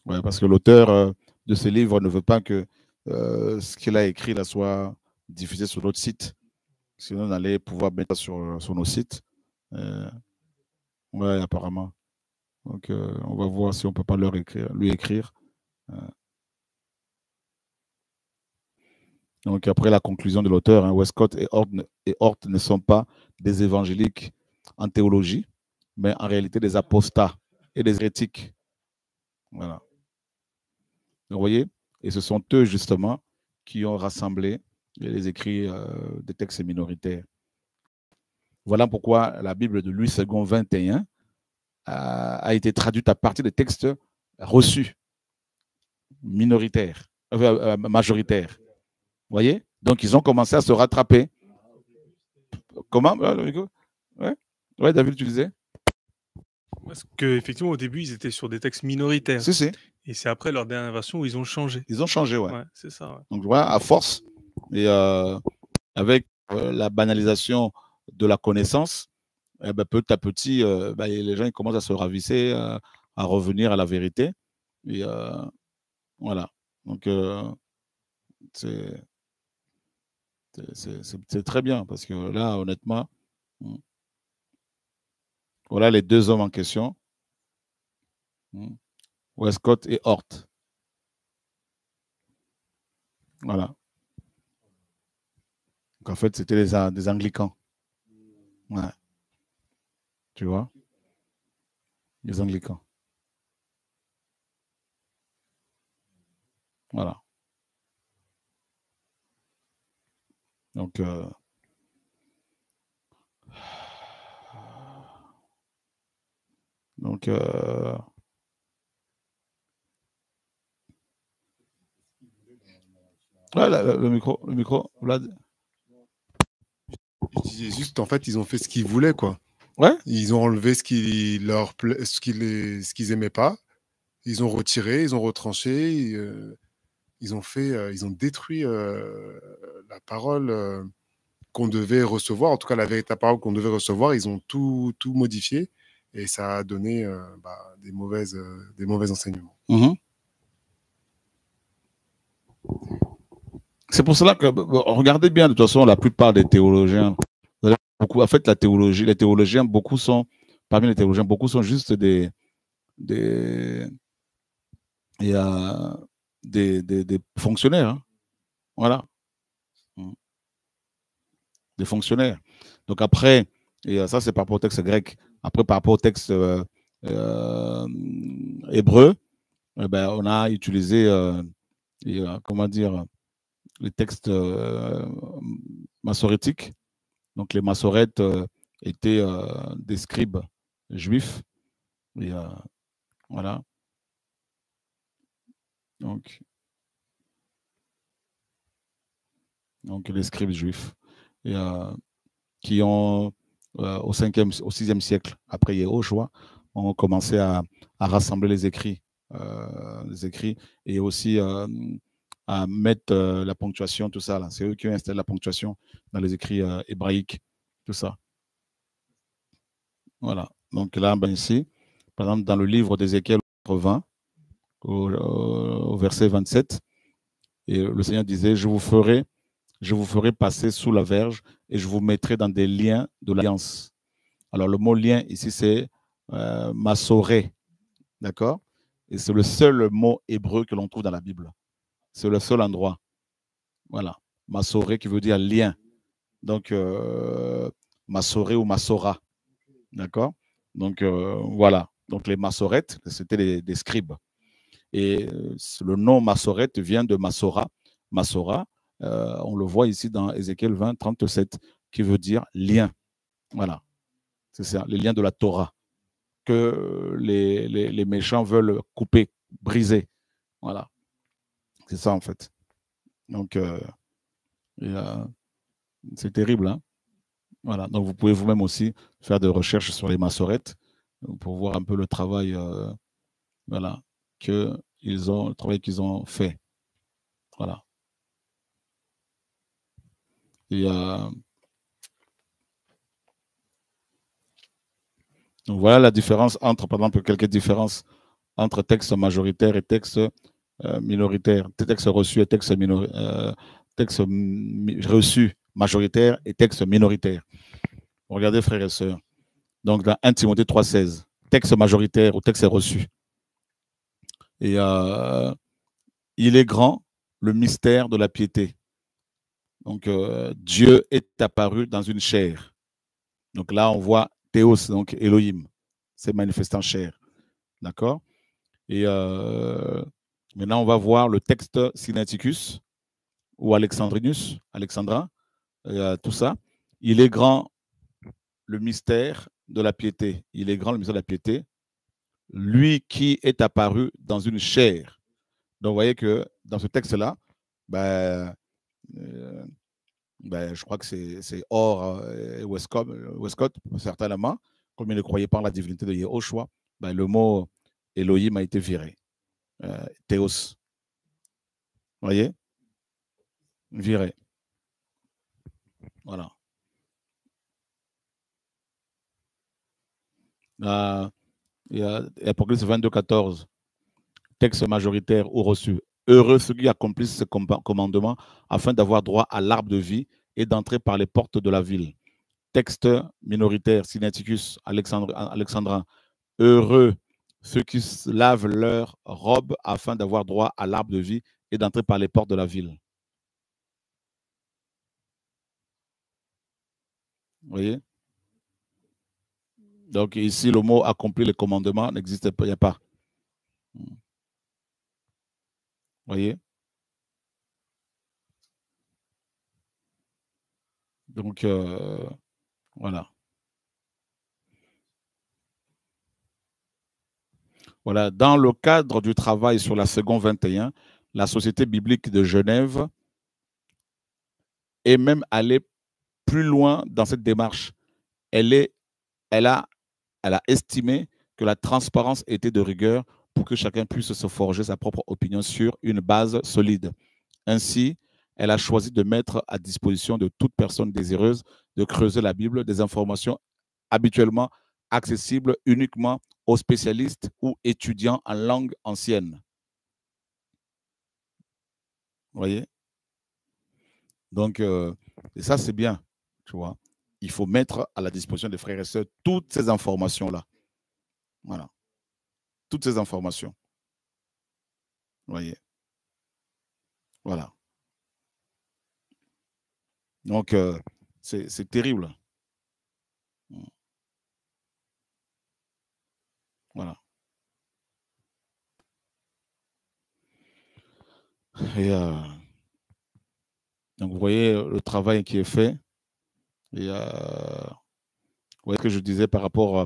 Ouais, parce que l'auteur de ce livre ne veut pas que ce qu'il a écrit là soit diffusé sur notre site. Sinon, on allait pouvoir mettre ça sur nos sites. Ouais, apparemment. Donc, on va voir si on ne peut pas lui écrire. Donc, après la conclusion de l'auteur, hein, Westcott et Hort ne sont pas des évangéliques en théologie, mais en réalité des apostats et des hérétiques. Voilà. Vous voyez? Et ce sont eux, justement, qui ont rassemblé les écrits des textes minoritaires. Voilà pourquoi la Bible de Louis II 21 a été traduite à partir des textes reçus, minoritaires, majoritaires. Vous voyez? Donc, ils ont commencé à se rattraper. Comment? Ouais, David, tu disais? Parce qu'effectivement, au début, ils étaient sur des textes minoritaires. Si. Et c'est après leur dernière version où ils ont changé. Ils ont changé, ouais. C'est ça. Ouais. Donc, voilà, à force, et avec la banalisation de la connaissance, petit à petit, les gens ils commencent à se ravisser, à revenir à la vérité. Et voilà. Donc, c'est très bien parce que là, honnêtement, voilà les deux hommes en question, Westcott et Hort. Voilà. Donc, en fait, c'était des anglicans. Ouais. Tu vois? Les anglicans. Voilà. Donc, ouais, le micro, Vlad. Je disais juste, en fait, ils ont fait ce qu'ils voulaient, quoi. Ouais. Ils ont enlevé ce qu'ils aimaient pas. Ils ont retiré, ils ont retranché. Ils ont détruit la parole qu'on devait recevoir, en tout cas la véritable parole qu'on devait recevoir. Ils ont tout modifié et ça a donné des mauvais enseignements. C'est pour cela que, regardez bien, de toute façon, la plupart des théologiens, en fait, les théologiens, parmi les théologiens, beaucoup sont juste des fonctionnaires. Hein. Voilà. Des fonctionnaires. Donc après, et ça c'est par rapport au texte grec, après par rapport au texte hébreu, on a utilisé, comment dire, les textes massorétiques. Donc les massorètes étaient des scribes juifs. Et voilà. Donc les scribes juifs. Et, qui ont, au 6e siècle, après Yehoshua, ont commencé à rassembler les écrits et aussi à mettre la ponctuation, tout ça. C'est eux qui ont installé la ponctuation dans les écrits hébraïques, tout ça. Voilà. Donc là, ici, Par exemple, dans le livre d'Ézéchiel 20, au verset 27, et le Seigneur disait, je vous ferai passer sous la verge et je vous mettrai dans des liens de l'alliance. Alors, le mot lien ici, c'est masoré, d'accord? Et c'est le seul mot hébreu que l'on trouve dans la Bible. C'est le seul endroit. Voilà. Masoré qui veut dire lien. Donc, masoré ou masora. D'accord? Donc, voilà. Donc, les massorettes, c'était des scribes. Et le nom massorette vient de Massora. Massora, on le voit ici dans Ézéchiel 20, 37, qui veut dire lien. Voilà. C'est ça, les liens de la Torah que les méchants veulent couper, briser. Voilà. C'est ça, en fait. Donc, c'est terrible. Hein? Voilà. Donc, vous pouvez vous-même aussi faire des recherches sur les massorettes pour voir un peu le travail, voilà, le travail qu'ils ont fait. Voilà. Et, donc, voilà la différence entre, par exemple, quelques différences entre texte majoritaire et texte minoritaire, texte reçu et texte reçu majoritaire et texte minoritaire. Regardez, frères et sœurs. Donc, dans 1 Timothée 3,16, texte majoritaire ou texte reçu. Et il est grand, le mystère de la piété. Donc, Dieu est apparu dans une chair. Donc là, on voit Théos, donc Elohim, c'est manifestant chair. D'accord? Et maintenant, on va voir le texte Sinaiticus ou Alexandrinus, Alexandrin, tout ça. Il est grand, le mystère de la piété. Il est grand, le mystère de la piété. Lui qui est apparu dans une chair. Donc, vous voyez que dans ce texte-là, je crois que c'est Or et Westcott, certainement, comme il ne croyait pas en la divinité de Yehoshua, le mot Elohim a été viré. Théos. Vous voyez? Viré. Voilà. Apocalypse 22, 14. Texte majoritaire ou reçu. Heureux ceux qui accomplissent ce commandement afin d'avoir droit à l'arbre de vie et d'entrer par les portes de la ville. Texte minoritaire, Sinaiticus, Alexandrin. Heureux ceux qui lavent leur robe afin d'avoir droit à l'arbre de vie et d'entrer par les portes de la ville. Vous voyez? Donc ici, le mot accomplir les commandements n'existe pas, il n'y a pas. Vous voyez? Donc, voilà. Voilà. Dans le cadre du travail sur la seconde 21, la Société biblique de Genève est même allée plus loin dans cette démarche. Elle a estimé que la transparence était de rigueur pour que chacun puisse se forger sa propre opinion sur une base solide. Ainsi, elle a choisi de mettre à disposition de toute personne désireuse de creuser la Bible des informations habituellement accessibles uniquement aux spécialistes ou étudiants en langue ancienne. Vous voyez? Donc, et ça, c'est bien, tu vois. Il faut mettre à la disposition des frères et sœurs toutes ces informations-là. Voilà. Toutes ces informations. Vous voyez? Voilà. Donc, c'est terrible. Voilà. Et donc, vous voyez le travail qui est fait. Et vous voyez ce que je disais par rapport à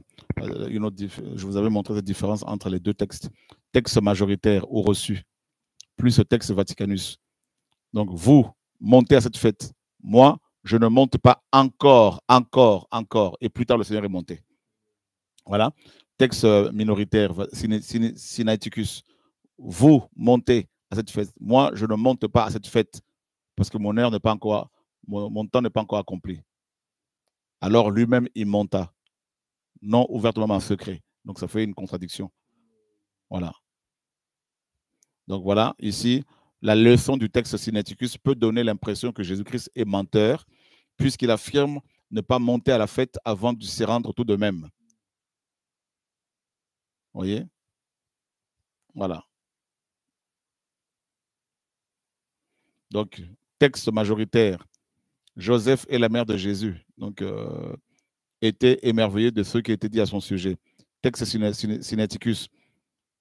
une autre. Je vous avais montré cette différence entre les deux textes. Texte majoritaire ou reçu, plus ce texte Vaticanus. Donc, vous montez à cette fête. Moi, je ne monte pas encore. Et plus tard, le Seigneur est monté. Voilà. Texte minoritaire, Sinaiticus. Vous montez à cette fête. Moi, je ne monte pas à cette fête parce que mon heure n'est pas encore, mon temps n'est pas encore accompli. Alors lui-même, il monta, non ouvertement en secret. Donc, ça fait une contradiction. Voilà. Donc, voilà, ici, la leçon du texte Sinaiticus peut donner l'impression que Jésus-Christ est menteur, puisqu'il affirme ne pas monter à la fête avant de s'y rendre tout de même. Vous voyez? Voilà. Donc, texte majoritaire. Joseph est la mère de Jésus. Donc, était émerveillé de ce qui était dit à son sujet. Texte Sinaiticus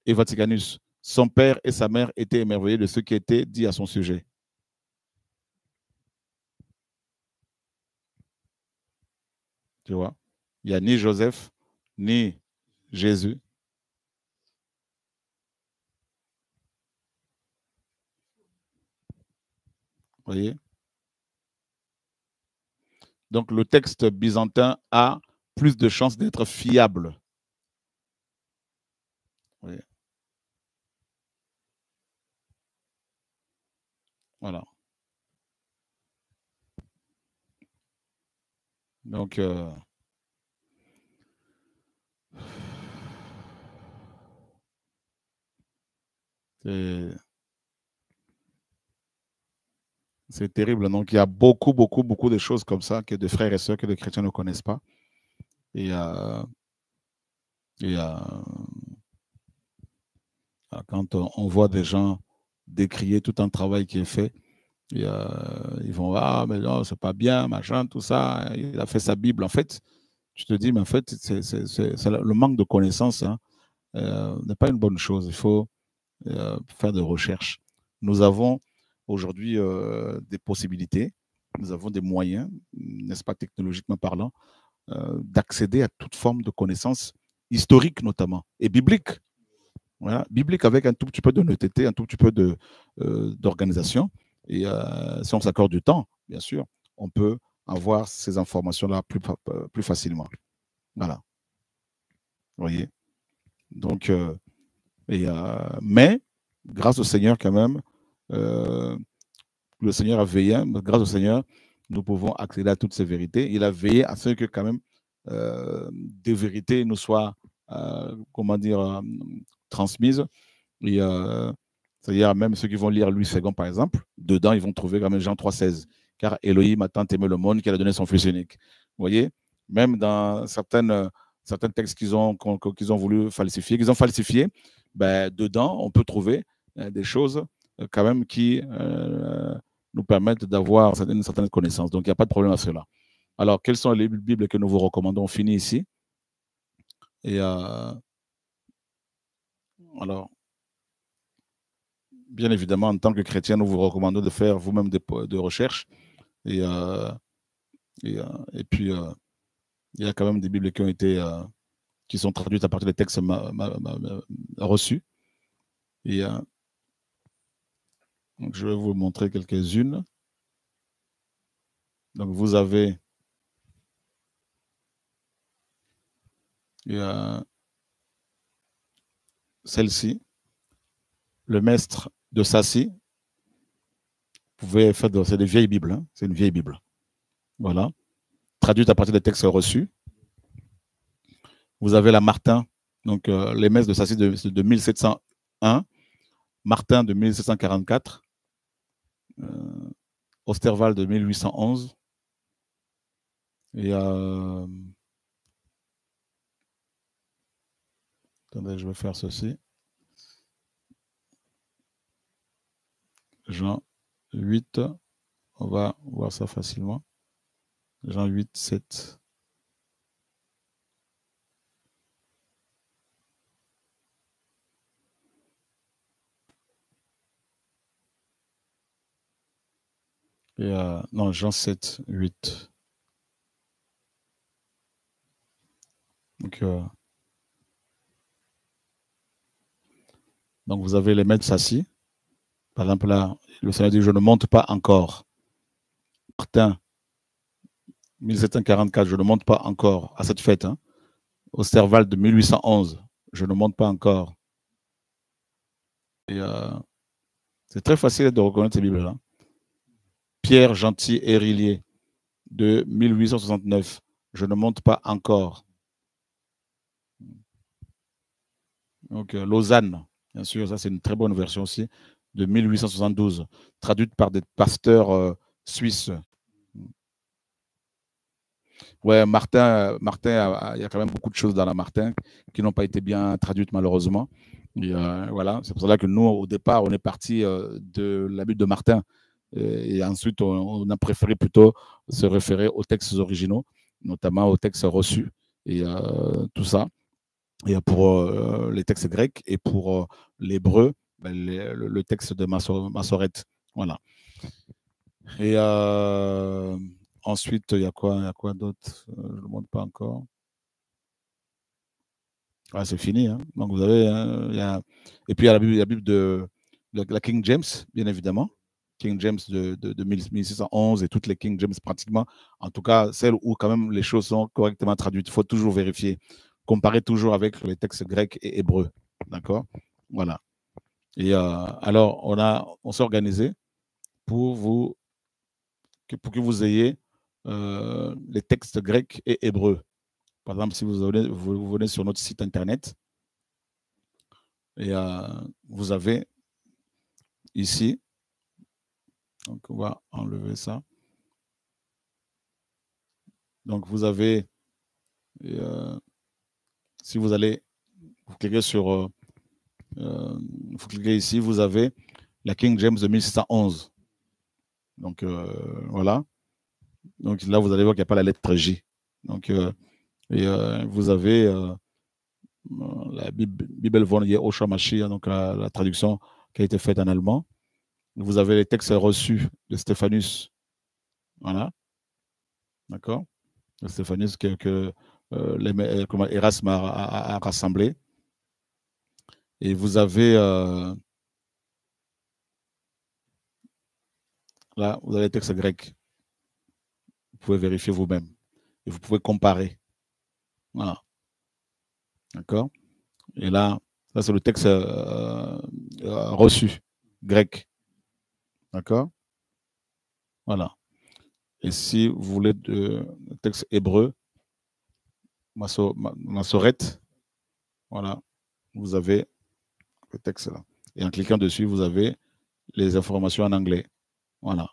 et Vaticanus. Son père et sa mère étaient émerveillés de ce qui était dit à son sujet. Tu vois? Il n'y a ni Joseph, ni Jésus. Vous voyez? Donc, le texte byzantin a plus de chances d'être fiable. Oui. Voilà. Donc, c'est terrible. Donc, il y a beaucoup de choses comme ça que des frères et sœurs que les chrétiens ne connaissent pas. Et quand on voit des gens décrier tout un travail qui est fait, et, ils vont ah mais non c'est pas bien machin tout ça, il a fait sa Bible. En fait tu te dis mais en fait c'est le manque de connaissances hein, n'est pas une bonne chose. Il faut faire des recherches. Nous avons aujourd'hui des possibilités, nous avons des moyens, n'est-ce pas, technologiquement parlant, d'accéder à toute forme de connaissances historiques notamment et bibliques. Voilà, biblique avec un tout petit peu d'honnêteté, un tout petit peu d'organisation. Et si on s'accorde du temps, bien sûr, on peut avoir ces informations-là plus facilement. Voilà. Vous voyez? Donc, mais, grâce au Seigneur quand même, le Seigneur a veillé, grâce au Seigneur, nous pouvons accéder à toutes ces vérités. Il a veillé à ce que quand même des vérités nous soient, comment dire, transmises. Et c'est-à-dire même ceux qui vont lire Louis II, par exemple, dedans, ils vont trouver quand même Jean 3,16. Car Elohim a tant aimé le monde qu'il a donné son Fils unique. Vous voyez? Même dans certains textes qu'ils ont voulu falsifier, qu'ils ont falsifiés, ben, dedans, on peut trouver des choses quand même qui nous permettent d'avoir une certaine connaissance. Donc, il n'y a pas de problème à cela. Alors, quelles sont les Bibles que nous vous recommandons? On finit ici. Et alors, bien évidemment, en tant que chrétien, nous vous recommandons de faire vous-même des recherches. Et puis, il y a quand même des Bibles qui ont été, qui sont traduites à partir des textes reçus. Et donc je vais vous montrer quelques-unes. Donc, vous avez celle-ci, le Mestre de Sassy. Vous pouvez faire, c'est des vieilles Bibles, hein, c'est une vieille Bible. Voilà. Traduite à partir des textes reçus. Vous avez la Martin, donc les messes de Sassy de 1701, Martin de 1744, Osterwald de 1811, et attendez, je vais faire ceci. Jean 8, on va voir ça facilement. Jean 8, 7. Et non, Jean 7, 8. Donc vous avez les maîtres Sassy. Par exemple, là, le Seigneur dit, je ne monte pas encore. Martin, 1744, je ne monte pas encore à cette fête. Hein. Osterwald de 1811, je ne monte pas encore. Et c'est très facile de reconnaître ces Bibles-là. Pierre Gentil Hérillier de 1869, je ne monte pas encore. Donc, Lausanne, bien sûr, ça c'est une très bonne version aussi, de 1872, traduite par des pasteurs suisses. Ouais, Martin, il y a quand même beaucoup de choses dans la Martin qui n'ont pas été bien traduites malheureusement. Et, voilà, c'est pour cela que nous, au départ, on est parti de la Bible de Martin. Et ensuite, on a préféré plutôt se référer aux textes originaux, notamment aux textes reçus et tout ça. Et pour les textes grecs et pour l'hébreu, ben, le texte de Massorette. Voilà. Et ensuite, il y a quoi d'autre? Je ne le montre pas encore. Ah, c'est fini. Hein. Donc, vous avez. Et puis, il y a la Bible de la King James, bien évidemment. King James de 1611 et toutes les King James pratiquement. En tout cas, celles où quand même les choses sont correctement traduites. Il faut toujours vérifier. Comparer toujours avec les textes grecs et hébreux. D'accord? Voilà. Et alors, on s'est organisé pour que vous ayez les textes grecs et hébreux. Par exemple, si vous venez sur notre site internet, et vous avez ici, donc on va enlever ça. Donc vous avez, si vous allez, vous cliquez sur, vous cliquez ici, vous avez la King James de 1611. Donc voilà. Donc là, vous allez voir qu'il n'y a pas la lettre J. Donc, vous avez la Bible von Yehoshua Mashiach, donc la traduction qui a été faite en allemand. Vous avez les textes reçus de Stéphanus. Voilà. D'accord? Stéphanus que Erasme a rassemblé. Et vous avez là, vous avez les textes grecs. Vous pouvez vérifier vous-même. Et vous pouvez comparer. Voilà. D'accord? Et là, ça c'est le texte reçu, grec. D'accord? Voilà. Et si vous voulez le texte hébreu, Massorette, voilà, vous avez le texte là. Et en cliquant dessus, vous avez les informations en anglais. Voilà.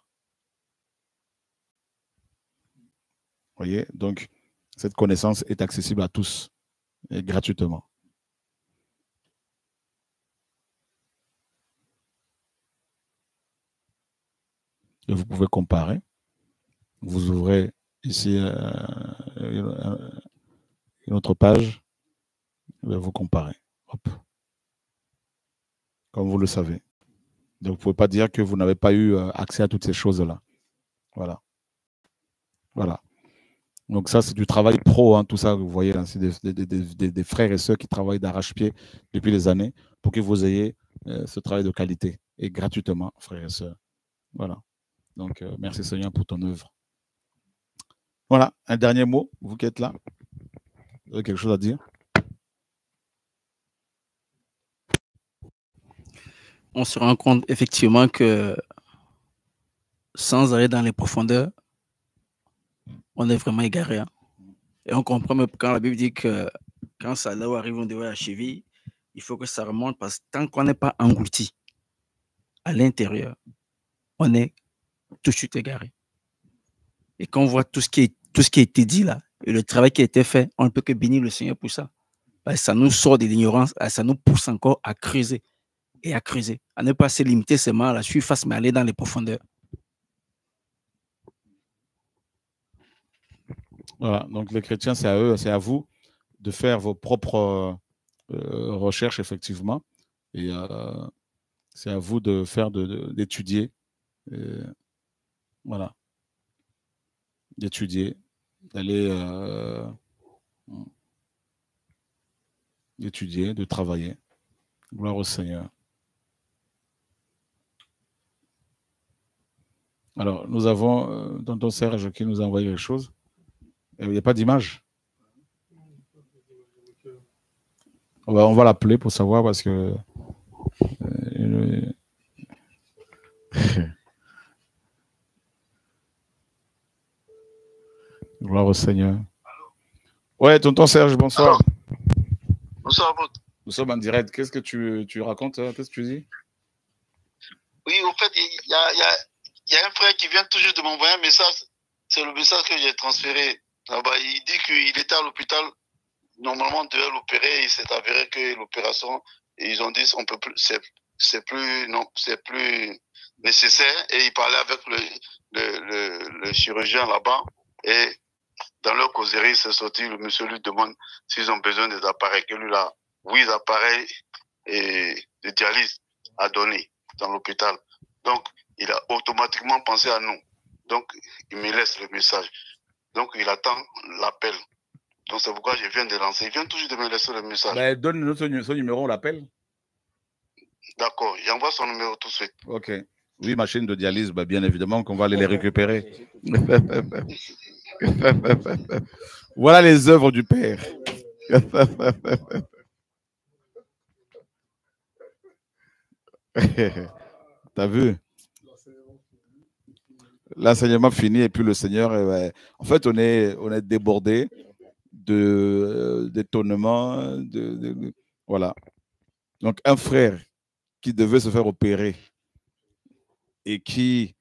Vous voyez? Donc, cette connaissance est accessible à tous et gratuitement. Et vous pouvez comparer. Vous ouvrez ici une autre page. Et vous comparez. Hop. Comme vous le savez. Donc, vous ne pouvez pas dire que vous n'avez pas eu accès à toutes ces choses-là. Voilà. Voilà. Donc ça, c'est du travail pro, hein, tout ça, vous voyez, c'est des frères et sœurs qui travaillent d'arrache-pied depuis des années pour que vous ayez ce travail de qualité et gratuitement, frères et sœurs. Voilà. Donc, merci Seigneur pour ton œuvre. Voilà, un dernier mot, vous qui êtes là. Vous avez quelque chose à dire? On se rend compte effectivement que sans aller dans les profondeurs, on est vraiment égaré. Hein. Et on comprend même quand la Bible dit que quand ça là où arrive, on devrait la cheville, il faut que ça remonte parce que tant qu'on n'est pas englouti à l'intérieur, on est tout de suite égaré. Et quand on voit tout ce qui a été dit là, et le travail qui a été fait, on ne peut que bénir le Seigneur pour ça. Parce que ça nous sort de l'ignorance, ça nous pousse encore à creuser et à creuser, à ne pas se limiter seulement à la surface, mais aller dans les profondeurs. Voilà, donc les chrétiens, c'est à eux, c'est à vous de faire vos propres recherches, effectivement. Et c'est à vous de faire d'étudier. Voilà. D'étudier, d'aller d'étudier, de travailler. Gloire au Seigneur. Alors, nous avons tonton Serge qui nous a envoyé les choses. Il n'y a pas d'image. On va l'appeler pour savoir parce que gloire au Seigneur. Ouais, tonton Serge, bonsoir. Bonsoir, Nous sommes en direct. Qu'est-ce que tu racontes? Qu'est-ce que tu dis? Oui, au fait, il y a un frère qui vient tout juste de m'envoyer un message. C'est le message que j'ai transféré là-bas. Il dit qu'il était à l'hôpital. Normalement, on devait l'opérer. Il s'est avéré que l'opération, ils ont dit on peut plus, c'est plus nécessaire. Et il parlait avec le chirurgien là-bas. Et dans leur causerie, c'est sorti, le monsieur lui demande s'ils ont besoin des appareils. Que lui, là, 8 appareils et de dialyse à donner dans l'hôpital. Donc, il a automatiquement pensé à nous. Donc, il me laisse le message. Donc, il attend l'appel. Donc, c'est pourquoi je viens de lancer. Il vient toujours de me laisser le message. Ben, donne son numéro, on l'appelle. D'accord, il envoie son numéro tout de suite. Ok. Oui, machine de dialyse, ben, bien évidemment qu'on va aller les récupérer. Voilà les œuvres du Père. T'as vu? L'enseignement fini et puis le Seigneur, en fait, on est débordé d'étonnement. Voilà. Donc, un frère qui devait se faire opérer et qui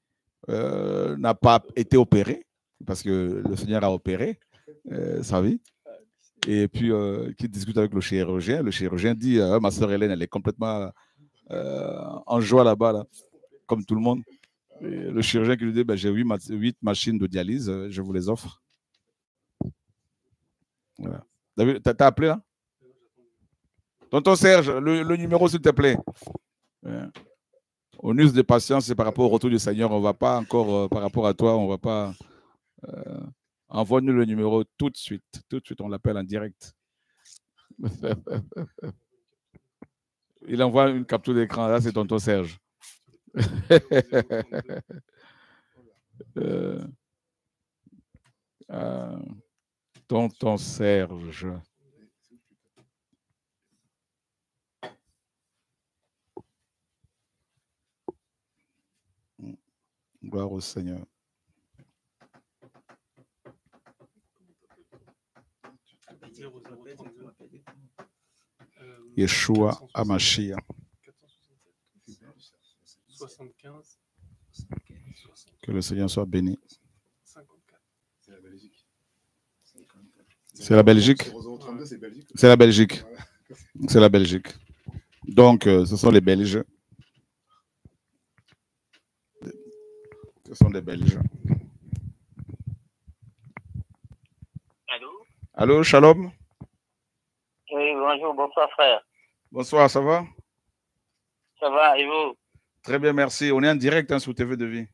n'a pas été opéré, parce que le Seigneur a opéré sa vie, et puis qui discute avec le chirurgien dit ma soeur Hélène, elle est complètement en joie là-bas, là, comme tout le monde. Et le chirurgien qui lui dit ben, j'ai 8 machines de dialyse, je vous les offre. Voilà. T'as appelé là? Tonton Serge, le numéro s'il te plaît. On use de patience et par rapport au retour du Seigneur, on ne va pas encore, par rapport à toi, on ne va pas. Envoie-nous le numéro tout de suite. Tout de suite, on l'appelle en direct. Il envoie une capture d'écran. Là, c'est tonton Serge. Tonton Serge. Gloire au Seigneur. Yeshua Amashia. 75. Que le Seigneur soit béni. 54. C'est la Belgique. C'est la Belgique. C'est la Belgique. C'est la Belgique. Donc, ce sont les Belges. Ce sont des Belges. Allô? Allô, Shalom? Oui, bonjour, bonsoir frère. Bonsoir, ça va? Ça va, et vous? Très bien, merci. On est en direct sur TV de Vie.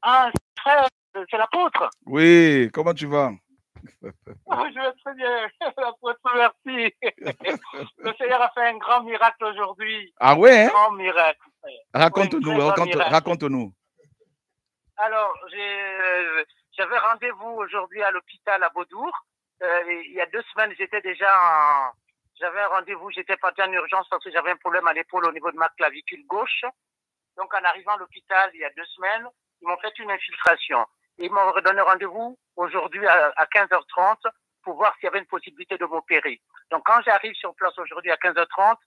Ah, frère, c'est l'apôtre. Oui, comment tu vas? Je vais très bien, l'apôtre, merci. Le Seigneur a fait un grand miracle aujourd'hui. Ah ouais? Un grand miracle. Raconte-nous, Oui, raconte-nous. Alors, j'avais rendez-vous aujourd'hui à l'hôpital à Beaudour. Il y a 2 semaines, j'avais un rendez-vous, j'étais parti en urgence parce que j'avais un problème à l'épaule au niveau de ma clavicule gauche. Donc, en arrivant à l'hôpital il y a 2 semaines, ils m'ont fait une infiltration. Ils m'ont redonné rendez-vous aujourd'hui à 15h30 pour voir s'il y avait une possibilité de m'opérer. Donc, quand j'arrive sur place aujourd'hui à 15h30,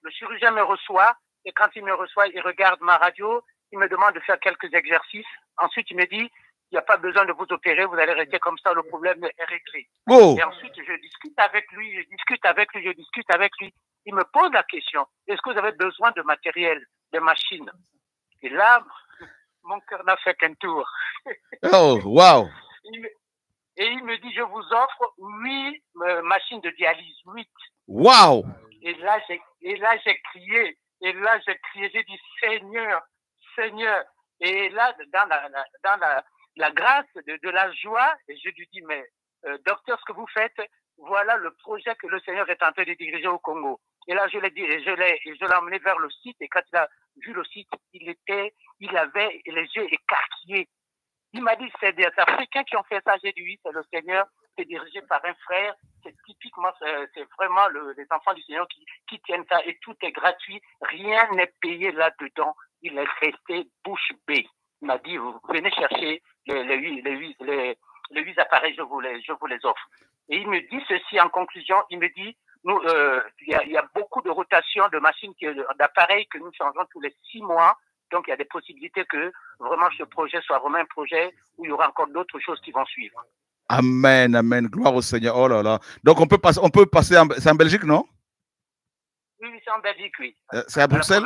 le chirurgien me reçoit et quand il me reçoit, il regarde ma radio, il me demande de faire quelques exercices. Ensuite, il me dit, il n'y a pas besoin de vous opérer, vous allez rester comme ça, le problème est réglé. Oh. Et ensuite, je discute avec lui. Il me pose la question, est-ce que vous avez besoin de matériel, de machines? Et là, mon cœur n'a fait qu'un tour. Oh, wow. Et il me dit, je vous offre 8 machines de dialyse, 8. Wow. Et là, j'ai crié, j'ai dit, Seigneur. Et là, dans la grâce de la joie, et je lui dis, mais docteur, ce que vous faites, voilà le projet que le Seigneur est en train de diriger au Congo. Et là, je l'ai emmené vers le site, et quand il a vu le site, il avait les yeux écarquillés. Il m'a dit, c'est des Africains qui ont fait ça. J'ai dit, oui, c'est le Seigneur, c'est dirigé par un frère. C'est typiquement, c'est vraiment les enfants du Seigneur qui tiennent ça. Et tout est gratuit. Rien n'est payé là-dedans. Il est resté bouche bée. Il m'a dit, vous venez chercher les 8 appareils, je vous les offre. Et il me dit ceci en conclusion. Il me dit, nous, y a beaucoup de rotation de machines, d'appareils que nous changeons tous les 6 mois. Donc, il y a des possibilités que vraiment ce projet soit vraiment un projet où il y aura encore d'autres choses qui vont suivre. Amen, amen. Gloire au Seigneur. Oh là là. Donc, on peut passer c'est en Belgique, non? Oui, c'est en Belgique, oui. C'est à Bruxelles?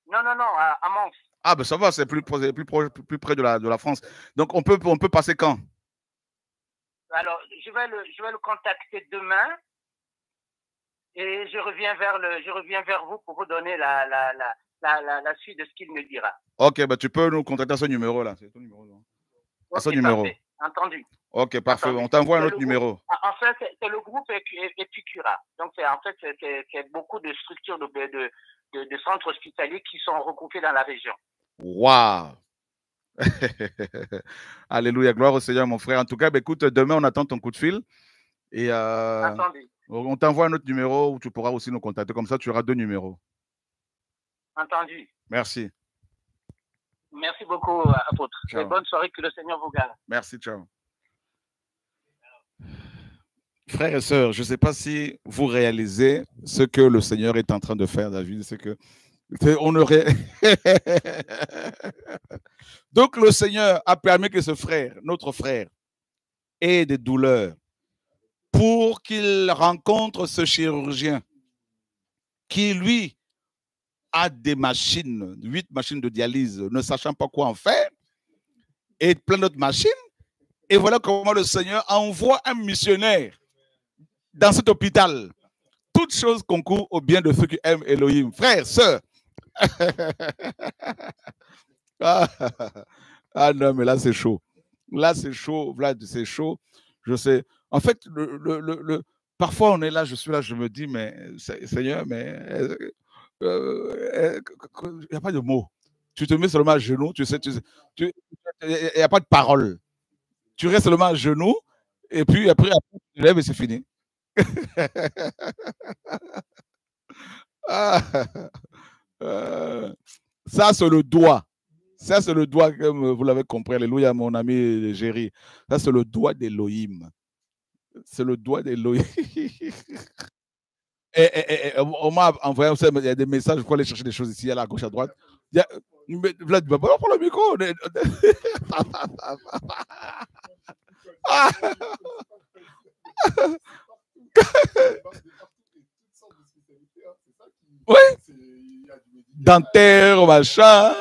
Non, à Mons. Ah, ben ça va, c'est plus près de la France. Donc, on peut passer quand? Alors, je vais le contacter demain et je reviens vers vous pour vous donner la suite de ce qu'il me dira. Ok, ben tu peux nous contacter à ce numéro-là. C'est ton numéro, non? À ce numéro. Parfait. Entendu. Ok, parfait. On t'envoie un autre numéro. En fait, c'est le groupe Epicura. Donc, c'est beaucoup de structures de centres hospitaliers qui sont regroupés dans la région. Waouh! Alléluia, gloire au Seigneur, mon frère. En tout cas, ben, écoute, demain, on attend ton coup de fil. Et on t'envoie un autre numéro où tu pourras aussi nous contacter. Comme ça, tu auras 2 numéros. Entendu. Merci. Merci beaucoup, apôtre. Et bonne soirée, que le Seigneur vous garde. Merci, ciao. Frères et sœurs, je ne sais pas si vous réalisez ce que le Seigneur est en train de faire, David. Donc, le Seigneur a permis que ce frère, notre frère, ait des douleurs pour qu'il rencontre ce chirurgien qui, lui, a des machines, 8 machines de dialyse, ne sachant pas quoi en faire, et plein d'autres machines. Et voilà comment le Seigneur envoie un missionnaire dans cet hôpital. Toutes choses concourent au bien de ceux qui aiment Elohim. Frères, sœurs. Ah non, mais là, c'est chaud. Là, c'est chaud. Vlad, c'est chaud. Je sais. En fait, parfois, on est là, je suis là, je me dis, mais Seigneur, mais il n'y a pas de mots. Tu te mets seulement à genoux, tu sais, il n'y a pas de parole. Tu restes seulement à genoux, et puis après tu te lèves et c'est fini. Ça, c'est le doigt. Ça, c'est le doigt, comme vous l'avez compris. Alléluia, mon ami Géry. Ça, c'est le doigt d'Elohim. C'est le doigt d'Elohim. On m'a envoyé, il y a des messages, il faut aller chercher des choses ici, à la gauche, à droite. Vlad, on prend le micro. Oui. Dentaire, machin.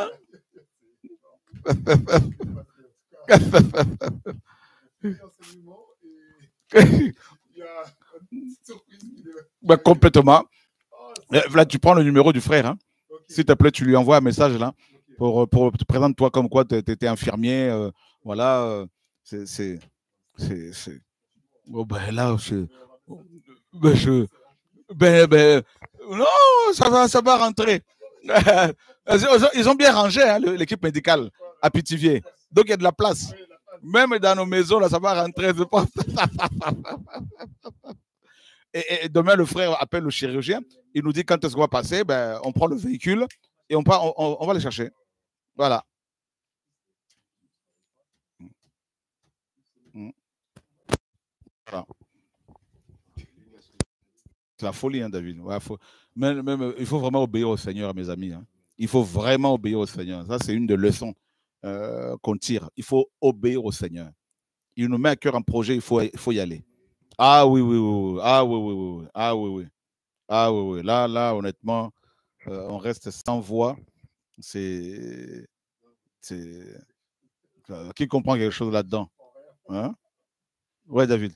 Ben, complètement. Là, tu prends le numéro du frère. Hein. S'il te plaît, tu lui envoies un message là pour te présenter toi comme quoi tu étais infirmier. Voilà. Oh, ben là, non, ça va rentrer. Ils ont bien rangé hein, l'équipe médicale à Pithiviers. Donc il y a de la place. Même dans nos maisons, là, ça va rentrer. Et demain, le frère appelle le chirurgien. Il nous dit quand est-ce qu'on va passer. Ben, on prend le véhicule et on va le chercher. Voilà. Voilà. C'est la folie, hein, David. Ouais, il faut vraiment obéir au Seigneur, mes amis. Hein. Il faut vraiment obéir au Seigneur. Ça, c'est une des leçons qu'on tire. Il faut obéir au Seigneur. Il nous met à cœur un projet, il faut y aller. Ah oui, oui, oui. Ah oui, oui, oui. Ah oui, oui. Ah oui, oui. Là, honnêtement, on reste sans voix. Qui comprend quelque chose là-dedans? Hein? Ouais, David.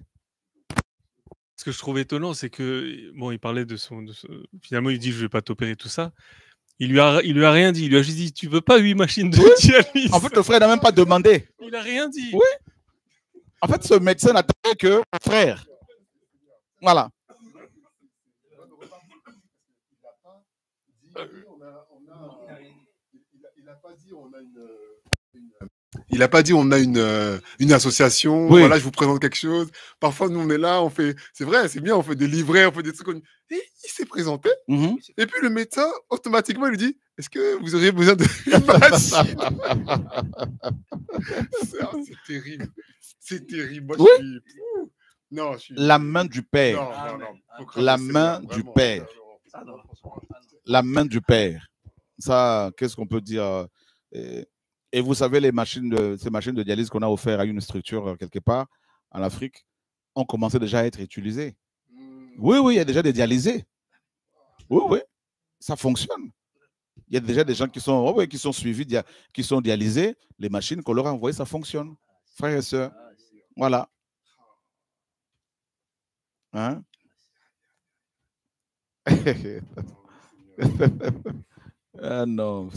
Ce que je trouve étonnant, c'est que, bon, il parlait de son... Finalement, il dit, je vais pas t'opérer, tout ça. Il lui a rien dit. Il lui a juste dit, tu veux pas 8 machines de dialyse? En fait, le frère n'a même pas demandé. Il a rien dit. Oui. En fait, ce médecin n'attendait que frère. Voilà. Il n'a pas dit on a une association, oui. Voilà, je vous présente quelque chose. Parfois, nous, on est là, on fait, c'est vrai, c'est bien, on fait des livrets, on fait des trucs. Et il s'est présenté. Et puis, le médecin, automatiquement, il lui dit, est-ce que vous auriez besoin de c'est terrible. C'est terrible. Moi, Non, je suis... La main du Père. Non, non, non. La main du Père. La main du Père. Ça, qu'est-ce qu'on peut dire? Et vous savez, ces machines de dialyse qu'on a offertes à une structure quelque part en Afrique ont commencé déjà à être utilisées. Oui, oui, il y a déjà des dialysés. Oui, oui, ça fonctionne. Il y a déjà des gens qui sont suivis, qui sont dialysés. Les machines qu'on leur a envoyées, ça fonctionne. Frères et sœurs, voilà. Hein? Ah non,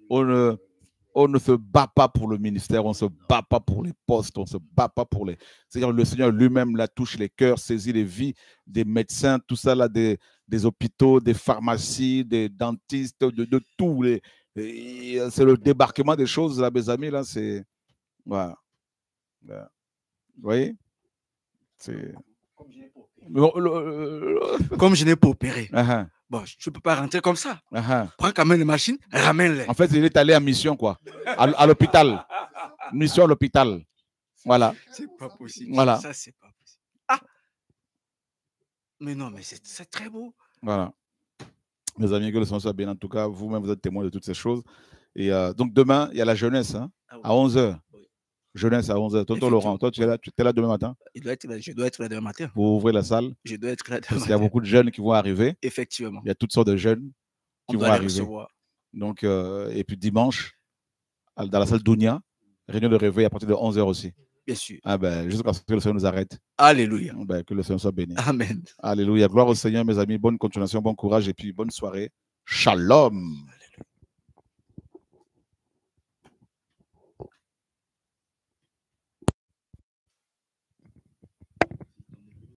on ne se bat pas pour le ministère, on ne se bat pas pour les postes, on ne se bat pas pour les... C'est-à-dire le Seigneur lui-même là, touche les cœurs, saisit les vies des médecins, tout ça là, des hôpitaux, des pharmacies, des dentistes, de tous les... C'est le débarquement des choses là, mes amis, là, c'est... Voilà. Vous voyez? C'est... Comme je n'ai pas opéré. Uh-huh. Bon, je ne peux pas rentrer comme ça. Uh-huh. Prends quand même les machines, ramène-les. En fait, il est allé en mission, quoi. À l'hôpital. Mission à l'hôpital. Voilà. C'est pas possible. Voilà. Ça, c'est pas possible. Ah! Mais non, mais c'est très beau. Voilà. Mes amis, que le Seigneur soit bien. En tout cas, vous-même, vous êtes témoins de toutes ces choses. Et donc, demain, il y a la jeunesse, hein, à 11h. Oui. Jeunesse à 11h. Tonton Laurent, toi, tu es là demain matin? Je dois être là demain matin. Pour ouvrir la salle? Je dois être là demain matin. Parce qu'il y a beaucoup de jeunes qui vont arriver. Effectivement. Il y a toutes sortes de jeunes qui vont arriver. Donc, et puis dimanche, dans la salle Dounia, réunion de réveil à partir de 11h aussi. Bien sûr. Ah ben, jusqu'à ce que le Seigneur nous arrête. Alléluia. Ben, que le Seigneur soit béni. Amen. Alléluia. Gloire au Seigneur, mes amis. Bonne continuation, bon courage et puis bonne soirée. Shalom.